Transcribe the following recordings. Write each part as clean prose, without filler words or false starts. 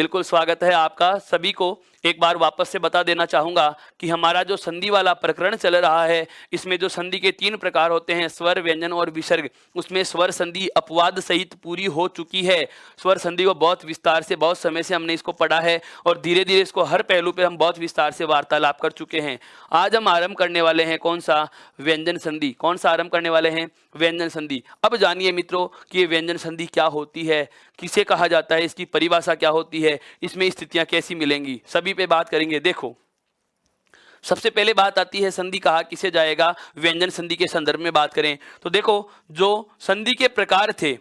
बिल्कुल स्वागत है आपका सभी को। एक बार वापस से बता देना चाहूँगा कि हमारा जो संधि वाला प्रकरण चल रहा है, इसमें जो संधि के 3 प्रकार होते हैं, स्वर, व्यंजन और विसर्ग, उसमें स्वर संधि अपवाद सहित पूरी हो चुकी है। स्वर संधि को बहुत विस्तार से, बहुत समय से हमने इसको पढ़ा है और धीरे धीरे इसको हर पहलू पे हम बहुत विस्तार से वार्तालाप कर चुके हैं। आज हम आरंभ करने वाले हैं कौन सा? व्यंजन संधि। कौन सा आरंभ करने वाले हैं? व्यंजन संधि। अब जानिए मित्रों कि ये व्यंजन संधि क्या होती है, किसे कहा जाता है, इसकी परिभाषा क्या होती है, इसमें स्थितियां कैसी मिलेंगी, सभी पे बात करेंगे। देखो, सबसे पहले बात आती है संधि कहा किसे जाएगा। व्यंजन संधि के संदर्भ में बात करें तो देखो, जो संधि के प्रकार थे,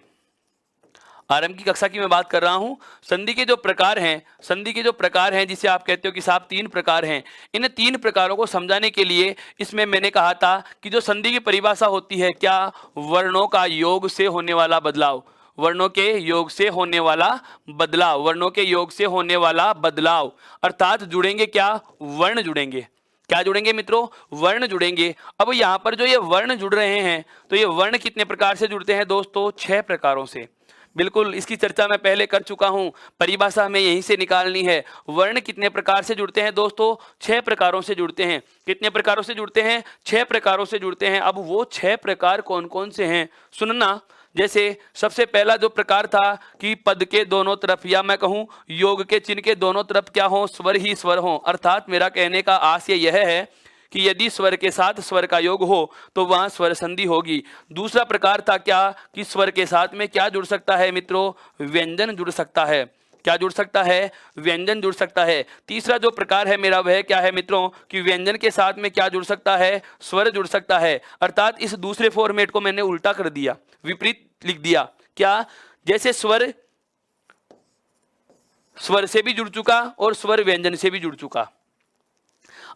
आरंभ की कक्षा की मैं बात कर रहा हूं। संधि के जो प्रकार हैं, संधि के जो प्रकार हैं जिसे आप कहते हो कि साहब 3 प्रकार हैं, इन 3 प्रकारों को समझाने के लिए इसमें मैंने कहा था कि जो संधि की परिभाषा होती है, क्या? वर्णों का योग से होने वाला बदलाव, वर्णों के योग से होने वाला बदलाव, वर्णों के योग से होने वाला बदलाव, अर्थात जुड़ेंगे क्या? वर्ण जुड़ेंगे। क्या जुड़ेंगे मित्रों? वर्ण जुड़ेंगे। अब यहां पर जो ये वर्ण जुड़ रहे हैं, तो ये वर्ण कितने प्रकार से जुड़ते हैं दोस्तों? 6 प्रकारों से। बिल्कुल, इसकी चर्चा मैं पहले कर चुका हूं, परिभाषा हमें यहीं से निकालनी है। वर्ण कितने प्रकार से जुड़ते हैं दोस्तों? 6 प्रकारों से जुड़ते हैं। कितने प्रकारों से जुड़ते हैं? 6 प्रकारों से जुड़ते हैं। अब वो 6 प्रकार कौन कौन से हैं सुनना। जैसे सबसे पहला जो प्रकार था कि पद के दोनों तरफ, या मैं कहूं योग के चिन्ह के दोनों तरफ क्या हो? स्वर ही स्वर हो। अर्थात मेरा कहने का आशय यह है कि यदि स्वर के साथ स्वर का योग हो तो वहां स्वर संधि होगी। दूसरा प्रकार था क्या? कि स्वर के साथ में क्या जुड़ सकता है मित्रों? व्यंजन जुड़ सकता है। क्या जुड़ सकता है? व्यंजन जुड़ सकता है। तीसरा जो प्रकार है मेरा वह क्या है मित्रों? कि व्यंजन के साथ में क्या जुड़ सकता है? स्वर जुड़ सकता है। अर्थात इस दूसरे फॉर्मेट को मैंने उल्टा कर दिया, विपरीत लिख दिया। क्या? जैसे स्वर स्वर से भी जुड़ चुका और स्वर व्यंजन से भी जुड़ चुका।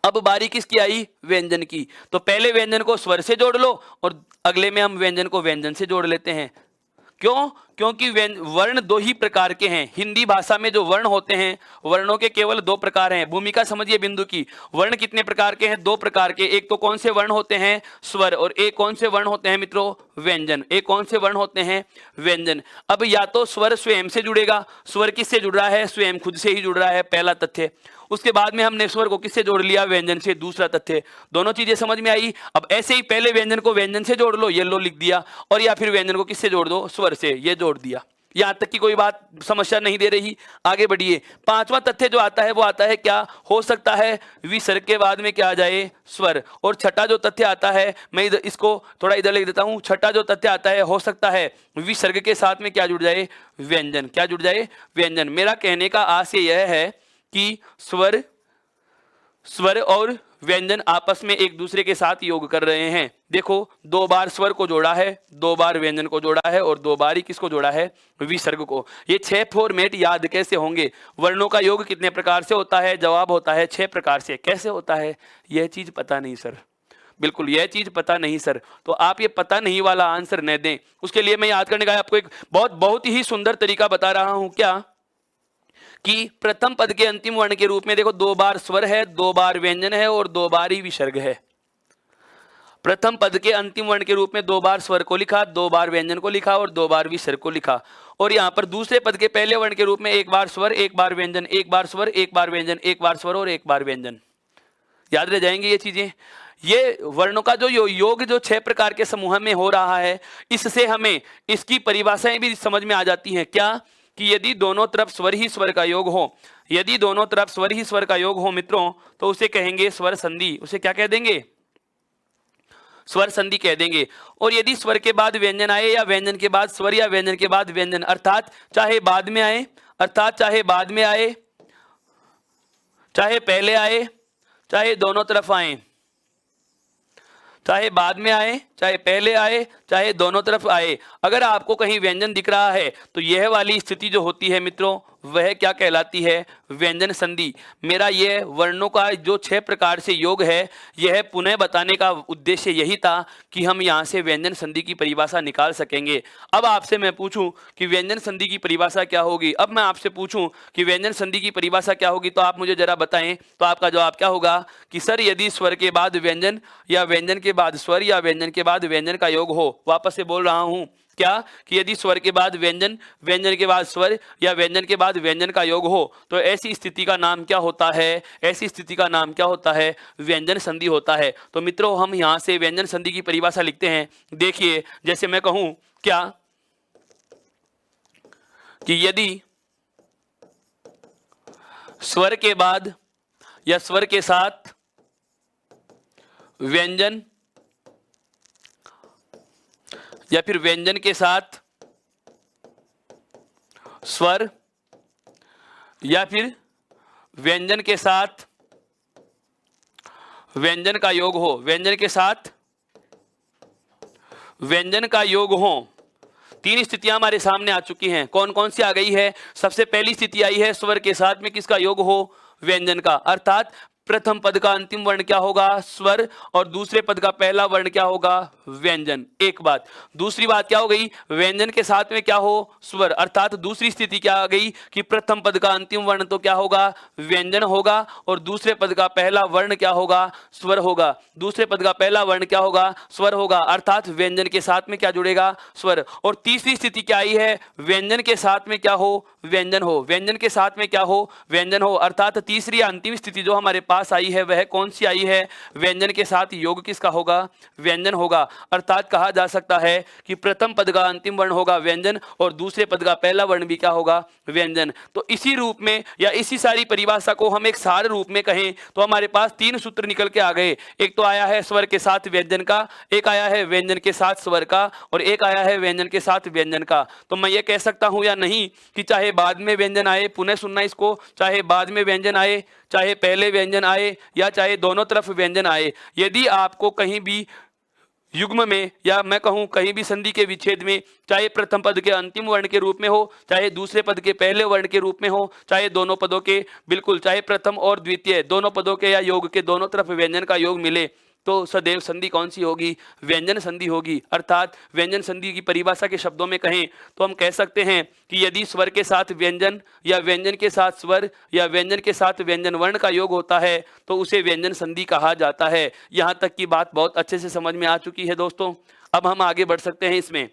अब बारी किसकी आई? व्यंजन की। तो पहले व्यंजन को स्वर से जोड़ लो और अगले में हम व्यंजन को व्यंजन से जोड़ लेते हैं। क्यों? क्योंकि वर्ण 2 ही प्रकार के हैं। हिंदी भाषा में जो वर्ण होते हैं, वर्णों के केवल 2 प्रकार हैं। भूमिका समझिए बिंदु की। वर्ण कितने प्रकार के हैं? 2 प्रकार के। एक तो कौन से वर्ण होते हैं? स्वर। और एक कौन से वर्ण होते हैं मित्रों? व्यंजन। एक कौन से वर्ण होते हैं? व्यंजन। अब या तो स्वर स्वयं से जुड़ेगा। स्वर किससे जुड़ रहा है? स्वयं खुद से ही जुड़ रहा है, पहला तथ्य। उसके बाद में हमने स्वर को किससे जोड़ लिया? व्यंजन से, दूसरा तथ्य। दोनों चीजें समझ में आई। अब ऐसे ही पहले व्यंजन को व्यंजन से जोड़ लो, ये लो लिख दिया, और या फिर व्यंजन को किससे जोड़ दो? स्वर से, ये जोड़ दिया। यहां तक की कोई बात समस्या नहीं दे रही। आगे बढ़िए। 5वां तथ्य जो आता है वो आता है क्या? हो सकता है विसर्ग के बाद में क्या आ जाए? स्वर। और छठा जो तथ्य आता है, मैं इसको थोड़ा इधर लिख देता हूं। छठा जो तथ्य आता है, हो सकता है विसर्ग के साथ में क्या जुड़ जाए? व्यंजन। क्या जुड़ जाए? व्यंजन। मेरा कहने का आशय यह है कि स्वर और व्यंजन आपस में एक दूसरे के साथ योग कर रहे हैं। देखो, 2 बार स्वर को जोड़ा है, 2 बार व्यंजन को जोड़ा है और 2 बार ही किसको जोड़ा है? विसर्ग को। ये 6 फॉर्मेट याद कैसे होंगे? वर्णों का योग कितने प्रकार से होता है? जवाब होता है 6 प्रकार से। कैसे होता है? यह चीज पता नहीं सर। बिल्कुल, यह चीज पता नहीं सर। तो आप ये पता नहीं वाला आंसर न दें, उसके लिए मैं याद करने का आपको एक बहुत ही सुंदर तरीका बता रहा हूं। क्या? कि प्रथम पद के अंतिम वर्ण के रूप में देखो 2 बार स्वर है, 2 बार व्यंजन है और 2 बार ही विसर्ग है। प्रथम पद के अंतिम वर्ण के रूप में 2 बार स्वर को लिखा, 2 बार व्यंजन को लिखा और 2 बार विसर्ग को लिखा। और यहां पर दूसरे पद के पहले वर्ण के रूप में 1 बार स्वर, 1 बार व्यंजन, 1 बार स्वर, 1 बार व्यंजन, 1 बार स्वर और 1 बार व्यंजन। याद रह जाएंगे ये चीजें। ये वर्णों का जो योग जो 6 प्रकार के समूह में हो रहा है, इससे हमें इसकी परिभाषाएं भी समझ में आ जाती हैं। क्या? कि यदि दोनों तरफ स्वर ही स्वर का योग हो, यदि दोनों तरफ स्वर ही स्वर का योग हो मित्रों, तो उसे कहेंगे स्वर संधि। उसे क्या कह देंगे? स्वर संधि कह देंगे। और यदि स्वर के बाद व्यंजन आए या व्यंजन के बाद स्वर या व्यंजन के बाद व्यंजन, अर्थात चाहे बाद में आए, चाहे पहले आए, चाहे दोनों तरफ आए, चाहे बाद में आए, चाहे पहले आए, चाहे दोनों तरफ आए, अगर आपको कहीं व्यंजन दिख रहा है तो यह वाली स्थिति जो होती है मित्रों, वह क्या कहलाती है? व्यंजन संधि। मेरा यह वर्णों का जो 6 प्रकार से योग है, यह पुनः बताने का उद्देश्य यही था कि हम यहाँ से व्यंजन संधि की परिभाषा निकाल सकेंगे। अब आपसे मैं पूछूं कि व्यंजन संधि की परिभाषा क्या होगी, अब मैं आपसे पूछूं कि व्यंजन संधि की परिभाषा क्या होगी, तो आप मुझे जरा बताएं। तो आपका जवाब क्या होगा? कि सर यदि स्वर के बाद व्यंजन या व्यंजन के बाद स्वर या व्यंजन के बाद व्यंजन का योग हो, वापस से बोल रहा हूं, क्या कि यदि स्वर के बाद व्यंजन, व्यंजन के बाद स्वर या व्यंजन के बाद व्यंजन का योग हो तो ऐसी स्थिति का नाम क्या होता है? ऐसी स्थिति का नाम क्या होता है? व्यंजन संधि होता है। तो मित्रों हम यहां से व्यंजन संधि की परिभाषा लिखते हैं। देखिए जैसे मैं कहूं क्या कि यदि स्वर के बाद या स्वर के साथ व्यंजन या फिर व्यंजन के साथ स्वर या फिर व्यंजन के साथ व्यंजन का योग हो, व्यंजन के साथ व्यंजन का योग हो। तीन स्थितियां हमारे सामने आ चुकी हैं। कौन कौन सी आ गई है? सबसे पहली स्थिति आई है स्वर के साथ में किसका योग हो? व्यंजन का। अर्थात प्रथम पद का अंतिम वर्ण क्या होगा? स्वर, और दूसरे पद का पहला वर्ण क्या होगा? व्यंजन। एक बात। दूसरी बात क्या हो गई? व्यंजन के साथ में क्या हो? स्वर। अर्थात दूसरी स्थिति क्या आ गई कि प्रथम पद का अंतिम वर्ण तो क्या होगा? व्यंजन होगा, और दूसरे पद का पहला वर्ण क्या होगा? स्वर होगा। दूसरे पद का पहला वर्ण क्या होगा? स्वर होगा। अर्थात व्यंजन के साथ में क्या जुड़ेगा? स्वर। और तीसरी स्थिति क्या आई है? व्यंजन के साथ में क्या हो? व्यंजन हो। व्यंजन के साथ में क्या हो? व्यंजन हो। अर्थात तीसरी अंतिम स्थिति जो हमारे पास आई है वह कौन सी आई है? व्यंजन के साथ योग किसका होगा? व्यंजन होगा। अर्थात कहा जा सकता है कि प्रथम पद का अंतिम वर्ण होगा व्यंजन, और दूसरे पद का पहला वर्ण भी क्या होगा? व्यंजन। तो इसी रूप में या इसी सारी परिभाषा को हम एक सार रूप में कहें तो हमारे पास तीन सूत्र निकल के आ गए। एक तो आया है स्वर के साथ व्यंजन का, एक आया है व्यंजन के साथ स्वर का, और एक आया है व्यंजन के साथ व्यंजन का। तो मैं ये कह सकता हूं या नहीं कि चाहे बाद में व्यंजन आए, पुनः सुनना इसको, चाहे बाद में व्यंजन आए, चाहे पहले व्यंजन आए, या चाहे दोनों तरफ व्यंजन आए, यदि आपको कहीं भी युग्म में या मैं कहूं कहीं भी संधि के विच्छेद में, चाहे प्रथम पद के अंतिम वर्ण के रूप में हो, चाहे दूसरे पद के पहले वर्ण के रूप में हो, चाहे दोनों पदों के, बिल्कुल चाहे प्रथम और द्वितीय दोनों पदों के या योग के दोनों तरफ व्यंजन का योग मिले, तो सदैव संधि कौन सी होगी? व्यंजन संधि होगी। अर्थात व्यंजन संधि की परिभाषा के शब्दों में कहें तो हम कह सकते हैं कि यदि स्वर के साथ व्यंजन या व्यंजन के साथ स्वर या व्यंजन के साथ व्यंजन वर्ण का योग होता है तो उसे व्यंजन संधि कहा जाता है। यहां तक की बात बहुत अच्छे से समझ में आ चुकी है दोस्तों। अब हम आगे बढ़ सकते हैं इसमें।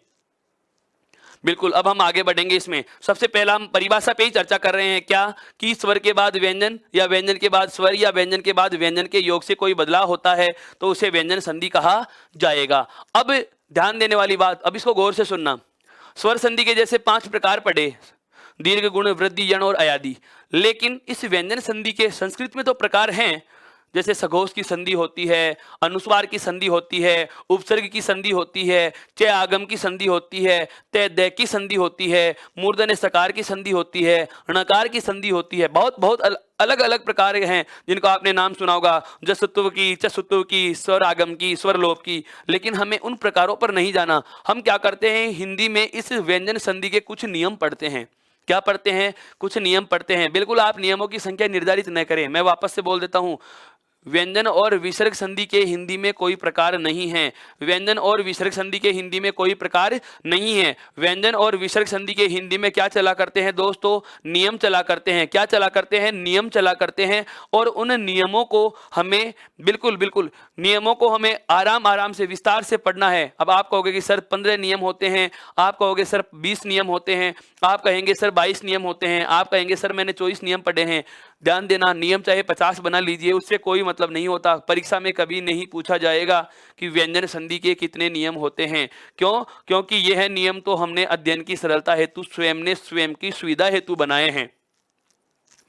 बिल्कुल, अब हम आगे बढ़ेंगे इसमें। सबसे पहला हम परिभाषा पे ही चर्चा कर रहे हैं क्या कि स्वर के बाद व्यंजन या व्यंजन के बाद स्वर या व्यंजन के बाद व्यंजन के योग से कोई बदलाव होता है तो उसे व्यंजन संधि कहा जाएगा। अब ध्यान देने वाली बात, अब इसको गौर से सुनना। स्वर संधि के जैसे 5 प्रकार पढ़े, दीर्घ, गुण, वृद्धि, यण और अयादि, लेकिन इस व्यंजन संधि के संस्कृत में तो प्रकार हैं, जैसे सघोष की संधि होती है, अनुस्वार की संधि होती है, उपसर्ग की संधि होती है, च आगम की संधि होती है, तय दय की संधि होती है, मूर्धन्य सकार की संधि होती है, णकार की संधि होती है। बहुत बहुत अलग अलग प्रकार हैं जिनको आपने नाम सुना होगा, जसुत्व की, चसुत्व की, स्वर आगम की, स्वर लोप की। लेकिन हमें उन प्रकारों पर नहीं जाना। हम क्या करते हैं, हिंदी में इस व्यंजन संधि के कुछ नियम पढ़ते हैं। क्या पढ़ते हैं? कुछ नियम पढ़ते हैं। बिल्कुल आप नियमों की संख्या निर्धारित न करें। मैं वापस से बोल देता हूं, व्यंजन और विसर्ग संधि के हिंदी में कोई प्रकार नहीं है। व्यंजन और विसर्ग संधि के हिंदी में कोई प्रकार नहीं है। व्यंजन और विसर्ग संधि के हिंदी में क्या चला करते हैं दोस्तों? नियम चला करते हैं। क्या चला करते हैं? नियम चला करते हैं। और उन नियमों को हमें बिल्कुल बिल्कुल नियमों को हमें आराम आराम से विस्तार से पढ़ना है। अब आप कहोगे कि सर 15 नियम होते हैं, आप कहोगे सर 20 नियम होते हैं, आप कहेंगे सर 22 नियम होते हैं, आप कहेंगे सर मैंने 24 नियम पढ़े हैं। ध्यान देना, नियम चाहे 50 बना लीजिए, उससे कोई मतलब नहीं होता। परीक्षा में कभी नहीं पूछा जाएगा कि व्यंजन संधि के कितने नियम होते हैं। क्यों? क्योंकि यह नियम तो हमने अध्ययन की सरलता हेतु स्वयं ने स्वयं की सुविधा हेतु बनाए हैं।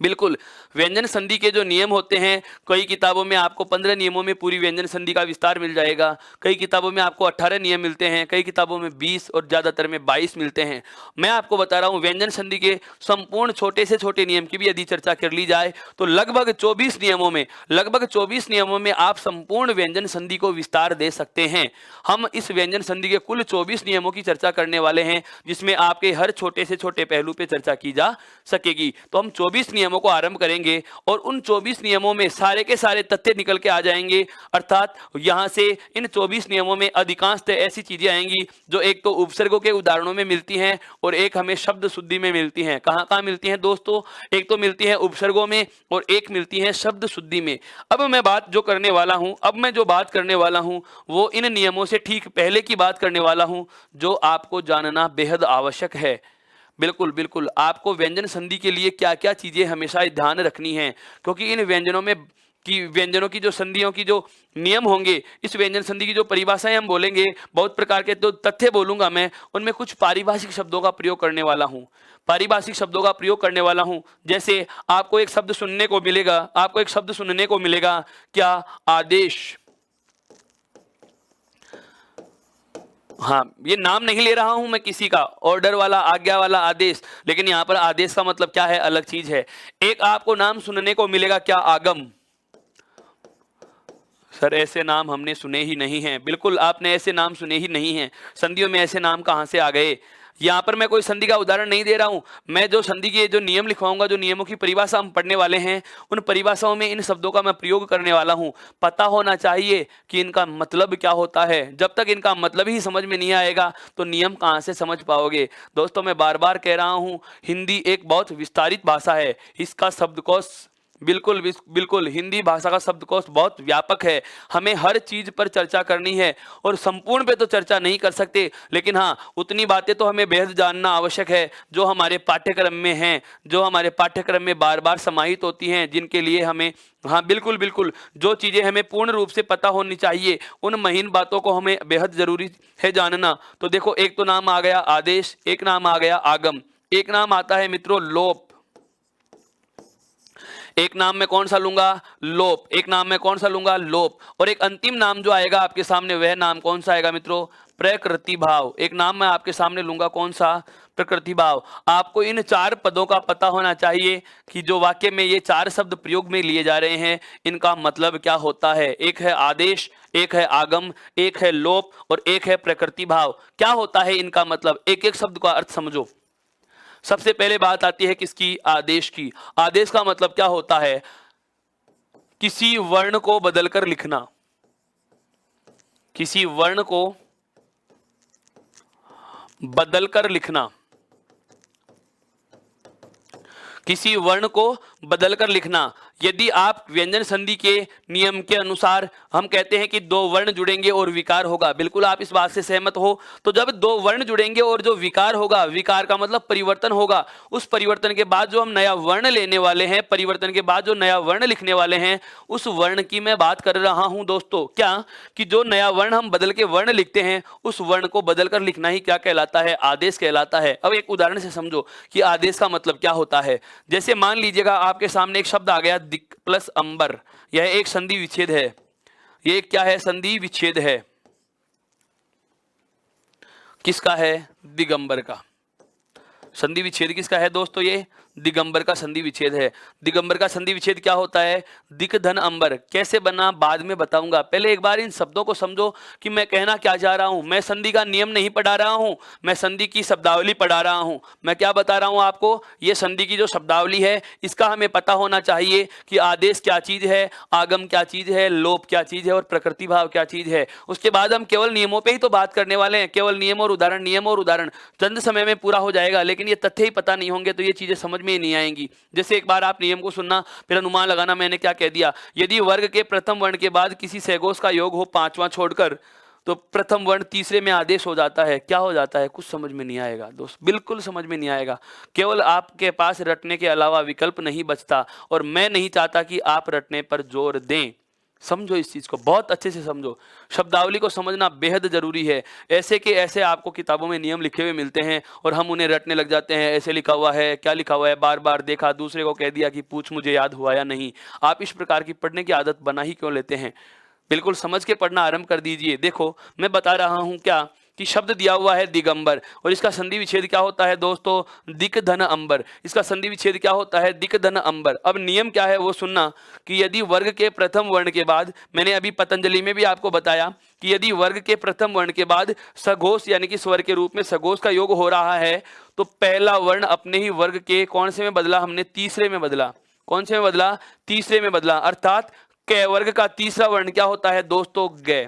बिल्कुल, व्यंजन संधि के जो नियम होते हैं, कई किताबों में आपको 15 नियमों में पूरी व्यंजन संधि का विस्तार मिल जाएगा, कई किताबों में आपको 18 नियम मिलते हैं, कई किताबों में 20 और ज़्यादातर में 22 मिलते हैं। मैं आपको बता रहा हूँ, व्यंजन संधि के संपूर्ण छोटे से छोटे नियम की भी यदि चर्चा कर ली जाए तो लगभग 24 नियमों में आप संपूर्ण व्यंजन संधि को विस्तार दे सकते हैं। हम इस व्यंजन संधि के कुल 24 नियमों की चर्चा करने वाले हैं, जिसमें आपके हर छोटे से छोटे पहलू पे चर्चा की जा सकेगी। तो हम 24 नियम नियमों को आरंभ करेंगे और उन 24 नियमों में सारे के सारे तथ्य निकल के आ जाएंगे। अर्थात यहाँ से इन 24 नियमों में अधिकांशतः ऐसी चीजें आएंगी जो एक तो उपसर्गों के उदाहरणों में मिलती हैं और एक हमें शब्द शुद्धि में मिलती हैं। कहाँ कहाँ मिलती हैं दोस्तों? एक तो मिलती है उपसर्गों में और एक मिलती है शब्द शुद्धि में। अब मैं जो बात करने वाला हूँ वो इन नियमों से ठीक पहले की बात करने वाला हूँ, जो आपको जानना बेहद आवश्यक है। बिल्कुल बिल्कुल, आपको व्यंजन संधि के लिए क्या क्या चीजें हमेशा ध्यान रखनी है, क्योंकि इन व्यंजनों की जो संधियों की जो नियम होंगे, इस व्यंजन संधि की जो परिभाषाएं हम बोलेंगे, बहुत प्रकार के तो तथ्य बोलूंगा मैं, उनमें कुछ पारिभाषिक शब्दों का प्रयोग करने वाला हूं। जैसे आपको एक शब्द सुनने को मिलेगा, क्या? आदेश। हाँ, ये नाम नहीं ले रहा हूं मैं किसी का, ऑर्डर वाला, आज्ञा वाला आदेश, लेकिन यहां पर आदेश का मतलब क्या है, अलग चीज है। एक आपको नाम सुनने को मिलेगा, क्या? आगम। सर ऐसे नाम हमने सुने ही नहीं हैं। बिल्कुल, आपने ऐसे नाम सुने ही नहीं हैं। संधियों में ऐसे नाम कहां से आ गए? यहां पर मैं कोई संधि का उदाहरण नहीं दे रहा हूं, मैं जो संधि के जो नियम लिखवाऊंगा, जो नियमों की परिभाषा हम पढ़ने वाले हैं, उन परिभाषाओं में इन शब्दों का मैं प्रयोग करने वाला हूं। पता होना चाहिए कि इनका मतलब क्या होता है। जब तक इनका मतलब ही समझ में नहीं आएगा तो नियम कहां से समझ पाओगे? दोस्तों, मैं बार बार कह रहा हूं, हिंदी एक बहुत विस्तारित भाषा है। इसका शब्दकोश बिल्कुल हिंदी भाषा का शब्दकोश बहुत व्यापक है। हमें हर चीज पर चर्चा करनी है और संपूर्ण पे तो चर्चा नहीं कर सकते, लेकिन हाँ, उतनी बातें तो हमें बेहद जानना आवश्यक है जो हमारे पाठ्यक्रम में हैं, जो हमारे पाठ्यक्रम में बार बार समाहित होती हैं, जिनके लिए हमें, हाँ बिल्कुल, जो चीजें हमें पूर्ण रूप से पता होनी चाहिए, उन महीन बातों को हमें बेहद जरूरी है जानना। तो देखो, एक तो नाम आ गया आदेश, एक नाम आ गया आगम, एक नाम आता है मित्रों लोप। एक नाम में कौन सा लूंगा? लोप। और एक अंतिम नाम जो आएगा आपके सामने, वह नाम कौन सा आएगा मित्रों? प्रकृति भाव। एक नाम मैं आपके सामने लूंगा, कौन सा? प्रकृति भाव। आपको इन 4 पदों का पता होना चाहिए कि जो वाक्य में ये 4 शब्द प्रयोग में लिए जा रहे हैं, इनका मतलब क्या होता है। एक है आदेश, एक है आगम, एक है लोप और एक है प्रकृति भाव। क्या होता है इनका मतलब? एक एक शब्द का अर्थ समझो। सबसे पहले बात आती है किसकी? आदेश की। आदेश का मतलब क्या होता है? किसी वर्ण को बदलकर लिखना। किसी वर्ण को बदलकर लिखना। किसी वर्ण को बदलकर लिखना। यदि आप व्यंजन संधि के नियम के अनुसार हम कहते हैं कि 2 वर्ण जुड़ेंगे और विकार होगा, बिल्कुल आप इस बात से सहमत हो? तो जब 2 वर्ण जुड़ेंगे और जो विकार होगा, विकार का मतलब परिवर्तन होगा, उस परिवर्तन के बाद जो हम नया वर्ण लेने वाले हैं, परिवर्तन के बाद जो नया वर्ण लिखने वाले हैं, उस वर्ण की मैं बात कर रहा हूं दोस्तों। क्या? कि जो नया वर्ण हम बदल के वर्ण लिखते हैं, उस वर्ण को बदलकर लिखना ही क्या कहलाता है? आदेश कहलाता है। अब एक उदाहरण से समझो कि आदेश का मतलब क्या होता है। जैसे मान लीजिएगा आपके सामने एक शब्द आ गया, दिक प्लस अंबर। यह एक संधि विच्छेद है। ये क्या है? संधि विच्छेद है। किसका है? दिगंबर का। संधि विच्छेद किसका है दोस्तों? ये दिगंबर का संधि विच्छेद है। दिगंबर का संधि विच्छेद क्या होता है? दिक धन अंबर। कैसे बना बाद में बताऊंगा, पहले एक बार इन शब्दों को समझो कि मैं कहना क्या चाह रहा हूं। मैं संधि का नियम नहीं पढ़ा रहा हूं, मैं संधि की शब्दावली पढ़ा रहा हूं। मैं क्या बता रहा हूं आपको? ये संधि की जो शब्दावली है, इसका हमें पता होना चाहिए कि आदेश क्या चीज है, आगम क्या चीज है, लोप क्या चीज है और प्रकृति भाव क्या चीज है। उसके बाद हम केवल नियमों पर ही तो बात करने वाले हैं, केवल नियम और उदाहरण चंद समय में पूरा हो जाएगा, लेकिन ये तथ्य ही पता नहीं होंगे तो ये चीजें समझ में ही नहीं आएंगी। जैसे एक बार आप नियम को सुनना, फिर अनुमान लगाना मैंने क्या कह दिया। यदि वर्ग के प्रथम वर्ण के बाद किसी सहघोष का योग हो 5वां छोड़कर, तो प्रथम वर्ण तीसरे में आदेश हो जाता है। क्या हो जाता है? कुछ समझ में नहीं आएगा दोस्त, बिल्कुल समझ में नहीं आएगा। केवल आपके पास रटने के अलावा विकल्प नहीं बचता, और मैं नहीं चाहता कि आप रटने पर जोर दें। समझो इस चीज को, बहुत अच्छे से समझो। शब्दावली को समझना बेहद जरूरी है। ऐसे के ऐसे आपको किताबों में नियम लिखे हुए मिलते हैं और हम उन्हें रटने लग जाते हैं। ऐसे लिखा हुआ है, क्या लिखा हुआ है, बार बार देखा, दूसरे को कह दिया कि पूछ मुझे याद हुआ या नहीं। आप इस प्रकार की पढ़ने की आदत बना ही क्यों लेते हैं? बिल्कुल समझ के पढ़ना आरंभ कर दीजिए। देखो, मैं बता रहा हूं क्या कि शब्द दिया हुआ है दिगंबर और इसका संधि विच्छेद क्या होता है दोस्तों, दिक धन अंबर। इसका संधि विच्छेद क्या होता है, दिक धन अंबर। अब नियम क्या है वो सुनना कि यदि वर्ग के प्रथम वर्ण के बाद, मैंने अभी पतंजलि में भी आपको बताया कि यदि वर्ग के प्रथम वर्ण के बाद सघोष यानी कि स्वर के रूप में सघोष का योग हो रहा है तो पहला वर्ण अपने ही वर्ग के कौन से में बदला, हमने तीसरे में बदला। कौन से में बदला, तीसरे में बदला। अर्थात कै वर्ग का तीसरा वर्ण क्या होता है दोस्तों, गे।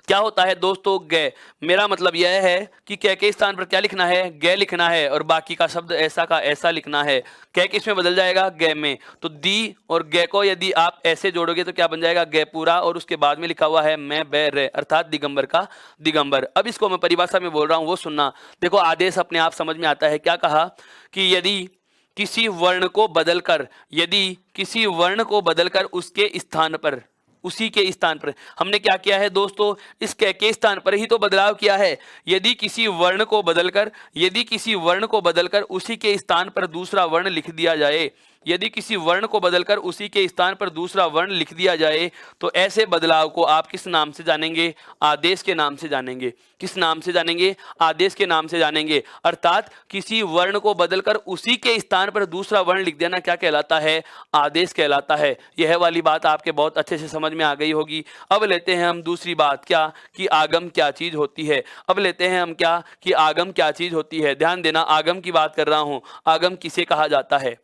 क्या होता है दोस्तों, गे। मेरा मतलब यह है कि कै के स्थान पर क्या लिखना है, गे लिखना है और बाकी का शब्द ऐसा का ऐसा लिखना है। कै किस में बदल जाएगा, गे में। तो दी और गे को यदि आप ऐसे जोड़ोगे तो क्या बन जाएगा, गे पूरा और उसके बाद में लिखा हुआ है मैं बे रे, अर्थात दिगंबर का दिगंबर। अब इसको मैं परिभाषा में बोल रहा हूं वो सुनना। देखो आदेश अपने आप समझ में आता है। क्या कहा कि यदि किसी वर्ण को बदलकर, यदि किसी वर्ण को बदलकर उसके स्थान पर, उसी के स्थान पर, हमने क्या किया है दोस्तों, इस कै के स्थान पर ही तो बदलाव किया है। यदि किसी वर्ण को बदलकर, यदि किसी वर्ण को बदलकर उसी के स्थान पर दूसरा वर्ण लिख दिया जाए, यदि किसी वर्ण को बदलकर उसी के स्थान पर दूसरा वर्ण लिख दिया जाए तो ऐसे बदलाव को आप किस नाम से जानेंगे, आदेश के नाम से जानेंगे। किस नाम से जानेंगे, आदेश के नाम से जानेंगे। अर्थात किसी वर्ण को बदलकर उसी के स्थान पर दूसरा वर्ण लिख देना क्या कहलाता है, आदेश कहलाता है। यह वाली बात आपके बहुत अच्छे से समझ में आ गई होगी। अब लेते हैं हम दूसरी बात, क्या कि आगम क्या चीज होती है। अब लेते हैं हम क्या कि आगम क्या चीज होती है। ध्यान देना, आगम की बात कर रहा हूं। आगम किसे कहा जाता है,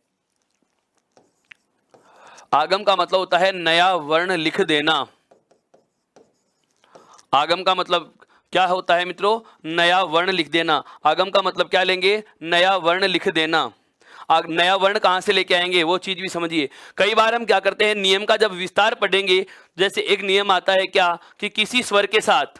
आगम का मतलब होता है नया वर्ण लिख देना। आगम का मतलब क्या होता है मित्रों, नया वर्ण लिख देना। आगम का मतलब क्या लेंगे, नया वर्ण लिख देना। नया वर्ण कहां से लेके आएंगे वो चीज भी समझिए। कई बार हम क्या करते हैं, नियम का जब विस्तार पढ़ेंगे, जैसे एक नियम आता है क्या कि किसी स्वर के साथ,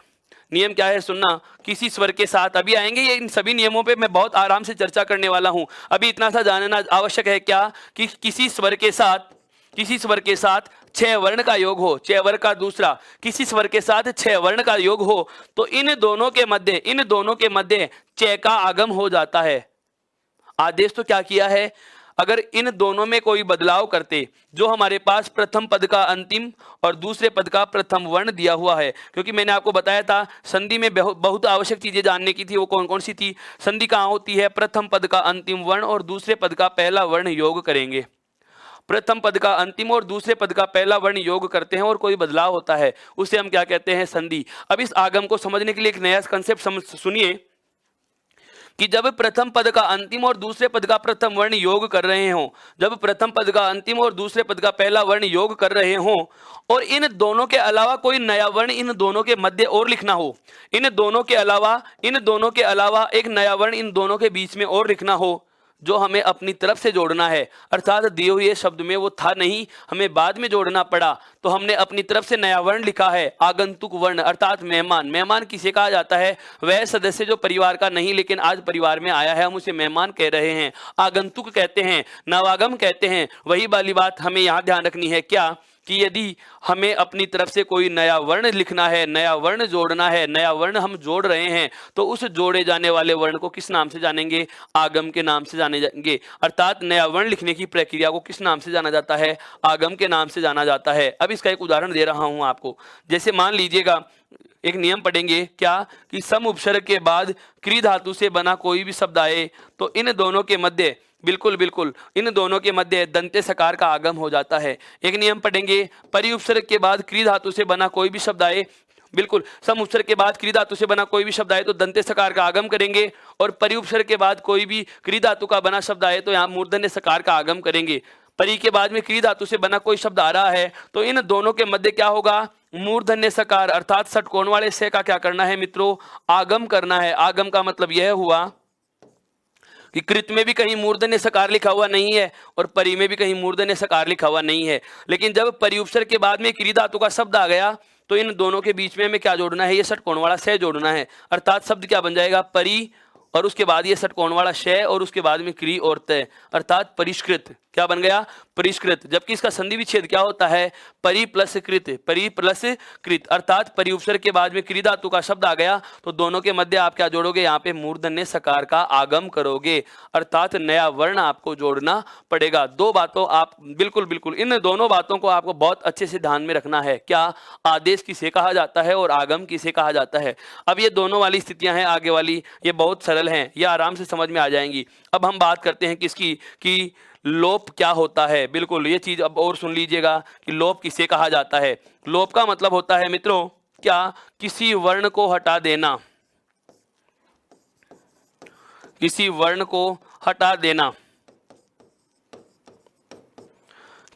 नियम क्या है सुनना, किसी स्वर के साथ, अभी आएंगे ये, इन सभी नियमों पे मैं बहुत आराम से चर्चा करने वाला हूं। अभी इतना सा जानना आवश्यक है क्या कि किसी स्वर के साथ, किसी स्वर के साथ 6 वर्ण का योग हो, 6 वर्ण का दूसरा, किसी स्वर के साथ 6 वर्ण का योग हो तो इन दोनों के मध्य, इन दोनों के मध्य च का आगम हो जाता है। आदेश तो क्या किया है, अगर इन दोनों में कोई बदलाव करते, जो हमारे पास प्रथम पद का अंतिम और दूसरे पद का प्रथम वर्ण दिया हुआ है, क्योंकि मैंने आपको बताया था संधि में बहुत आवश्यक चीजें जानने की थी, वो कौन कौन सी थी। संधि कहाँ होती है, प्रथम पद का अंतिम वर्ण और दूसरे पद का पहला वर्ण योग करेंगे। प्रथम पद का अंतिम और दूसरे पद का पहला वर्ण योग करते हैं और कोई बदलाव होता है, उसे हम क्या कहते हैं, संधि। अब इस आगम को समझने के लिए एक नया कंसेप्ट सुनिए कि जब प्रथम पद का अंतिम और दूसरे पद का प्रथम वर्ण योग कर रहे हों, जब प्रथम पद का अंतिम और दूसरे पद का पहला वर्ण योग कर रहे हों और इन दोनों के अलावा कोई नया वर्ण इन दोनों के मध्य और लिखना हो, इन दोनों के अलावा एक नया वर्ण इन दोनों के बीच में और लिखना हो, जो हमें अपनी तरफ से जोड़ना है। अर्थात दिए हुए शब्द में वो था नहीं, हमें बाद में जोड़ना पड़ा, तो हमने अपनी तरफ से नया वर्ण लिखा है, आगंतुक वर्ण अर्थात मेहमान। मेहमान किसे कहा जाता है, वह सदस्य जो परिवार का नहीं लेकिन आज परिवार में आया है, हम उसे मेहमान कह रहे हैं, आगंतुक कहते हैं, नवागम कहते हैं। वही वाली बात हमें यहाँ ध्यान रखनी है क्या कि यदि हमें अपनी तरफ से कोई नया वर्ण लिखना है, नया वर्ण जोड़ना है, नया वर्ण हम जोड़ रहे हैं, तो उस जोड़े जाने वाले वर्ण को किस नाम से जानेंगे, आगम के नाम से जाने जाएंगे। अर्थात नया वर्ण लिखने की प्रक्रिया को किस नाम से जाना जाता है, आगम के नाम से जाना जाता है। अब इसका एक उदाहरण दे रहा हूं आपको। जैसे मान लीजिएगा एक नियम पढ़ेंगे क्या कि सम उपसर्ग के बाद क्री धातु से बना कोई भी शब्द आए तो इन दोनों के मध्य, बिल्कुल इन दोनों के मध्य दंते सकार का आगम हो जाता है। एक नियम पढ़ेंगे, परि उपसर्ग के बाद क्री धातु से बना कोई भी शब्द आए, बिल्कुल सम उपसर्ग के बाद क्री धातु से बना कोई भी शब्द आए तो दंते सकार का आगम करेंगे, और परि उपसर्ग के बाद कोई भी क्री धातु का बना शब्द आए तो यहाँ मूर्धन्य सकार का आगम करेंगे। परि के बाद में क्री धातु से बना कोई शब्द आ रहा है तो इन दोनों के मध्य क्या होगा, मूर्धन्य सकार अर्थात षटकोण वाले से का क्या करना है मित्रों, आगम करना है। आगम का मतलब यह हुआ कि कृत में भी कहीं मूर्धन्य सकार लिखा हुआ नहीं है और परि में भी कहीं मूर्धन्य सकार लिखा हुआ नहीं है, लेकिन जब परि उपसर्ग के बाद में क्री धातु का शब्द आ गया तो इन दोनों के बीच में हमें क्या जोड़ना है, ये षटकोण वाला से जोड़ना है। अर्थात शब्द क्या बन जाएगा, परि और उसके बाद ये षटकोण वाला शय और उसके बाद में क्री और तय अर्थात परिष्कृत। क्या बन गया? परिष्कृत। जबकि इसका संधि विच्छेद क्या होता है? परि प्लस कृत, परि प्लस कृत, अर्थात परि उपसर्ग के बाद में क्री धातु का शब्द आ गया तो दोनों के मध्य आप क्या जोड़ोगे? यहाँ पे मूर्धन्य सकार का आगम करोगे, अर्थात नया वर्ण आपको जोड़ना पड़ेगा। दो बातों आप बिल्कुल बिल्कुल इन दोनों बातों को आपको बहुत अच्छे से ध्यान में रखना है। क्या? आदेश किसे कहा जाता है और आगम किसे कहा जाता है। अब ये दोनों वाली स्थितियां हैं आगे वाली, ये बहुत सरल हैं, ये आराम से समझ में आ जाएंगी। अब हम बात करते हैं किसकी, कि लोप क्या होता है। बिल्कुल ये चीज अब और सुन लीजिएगा कि लोप किसे कहा जाता है। लोप का मतलब होता है मित्रों क्या? किसी वर्ण को हटा देना, किसी वर्ण को हटा देना,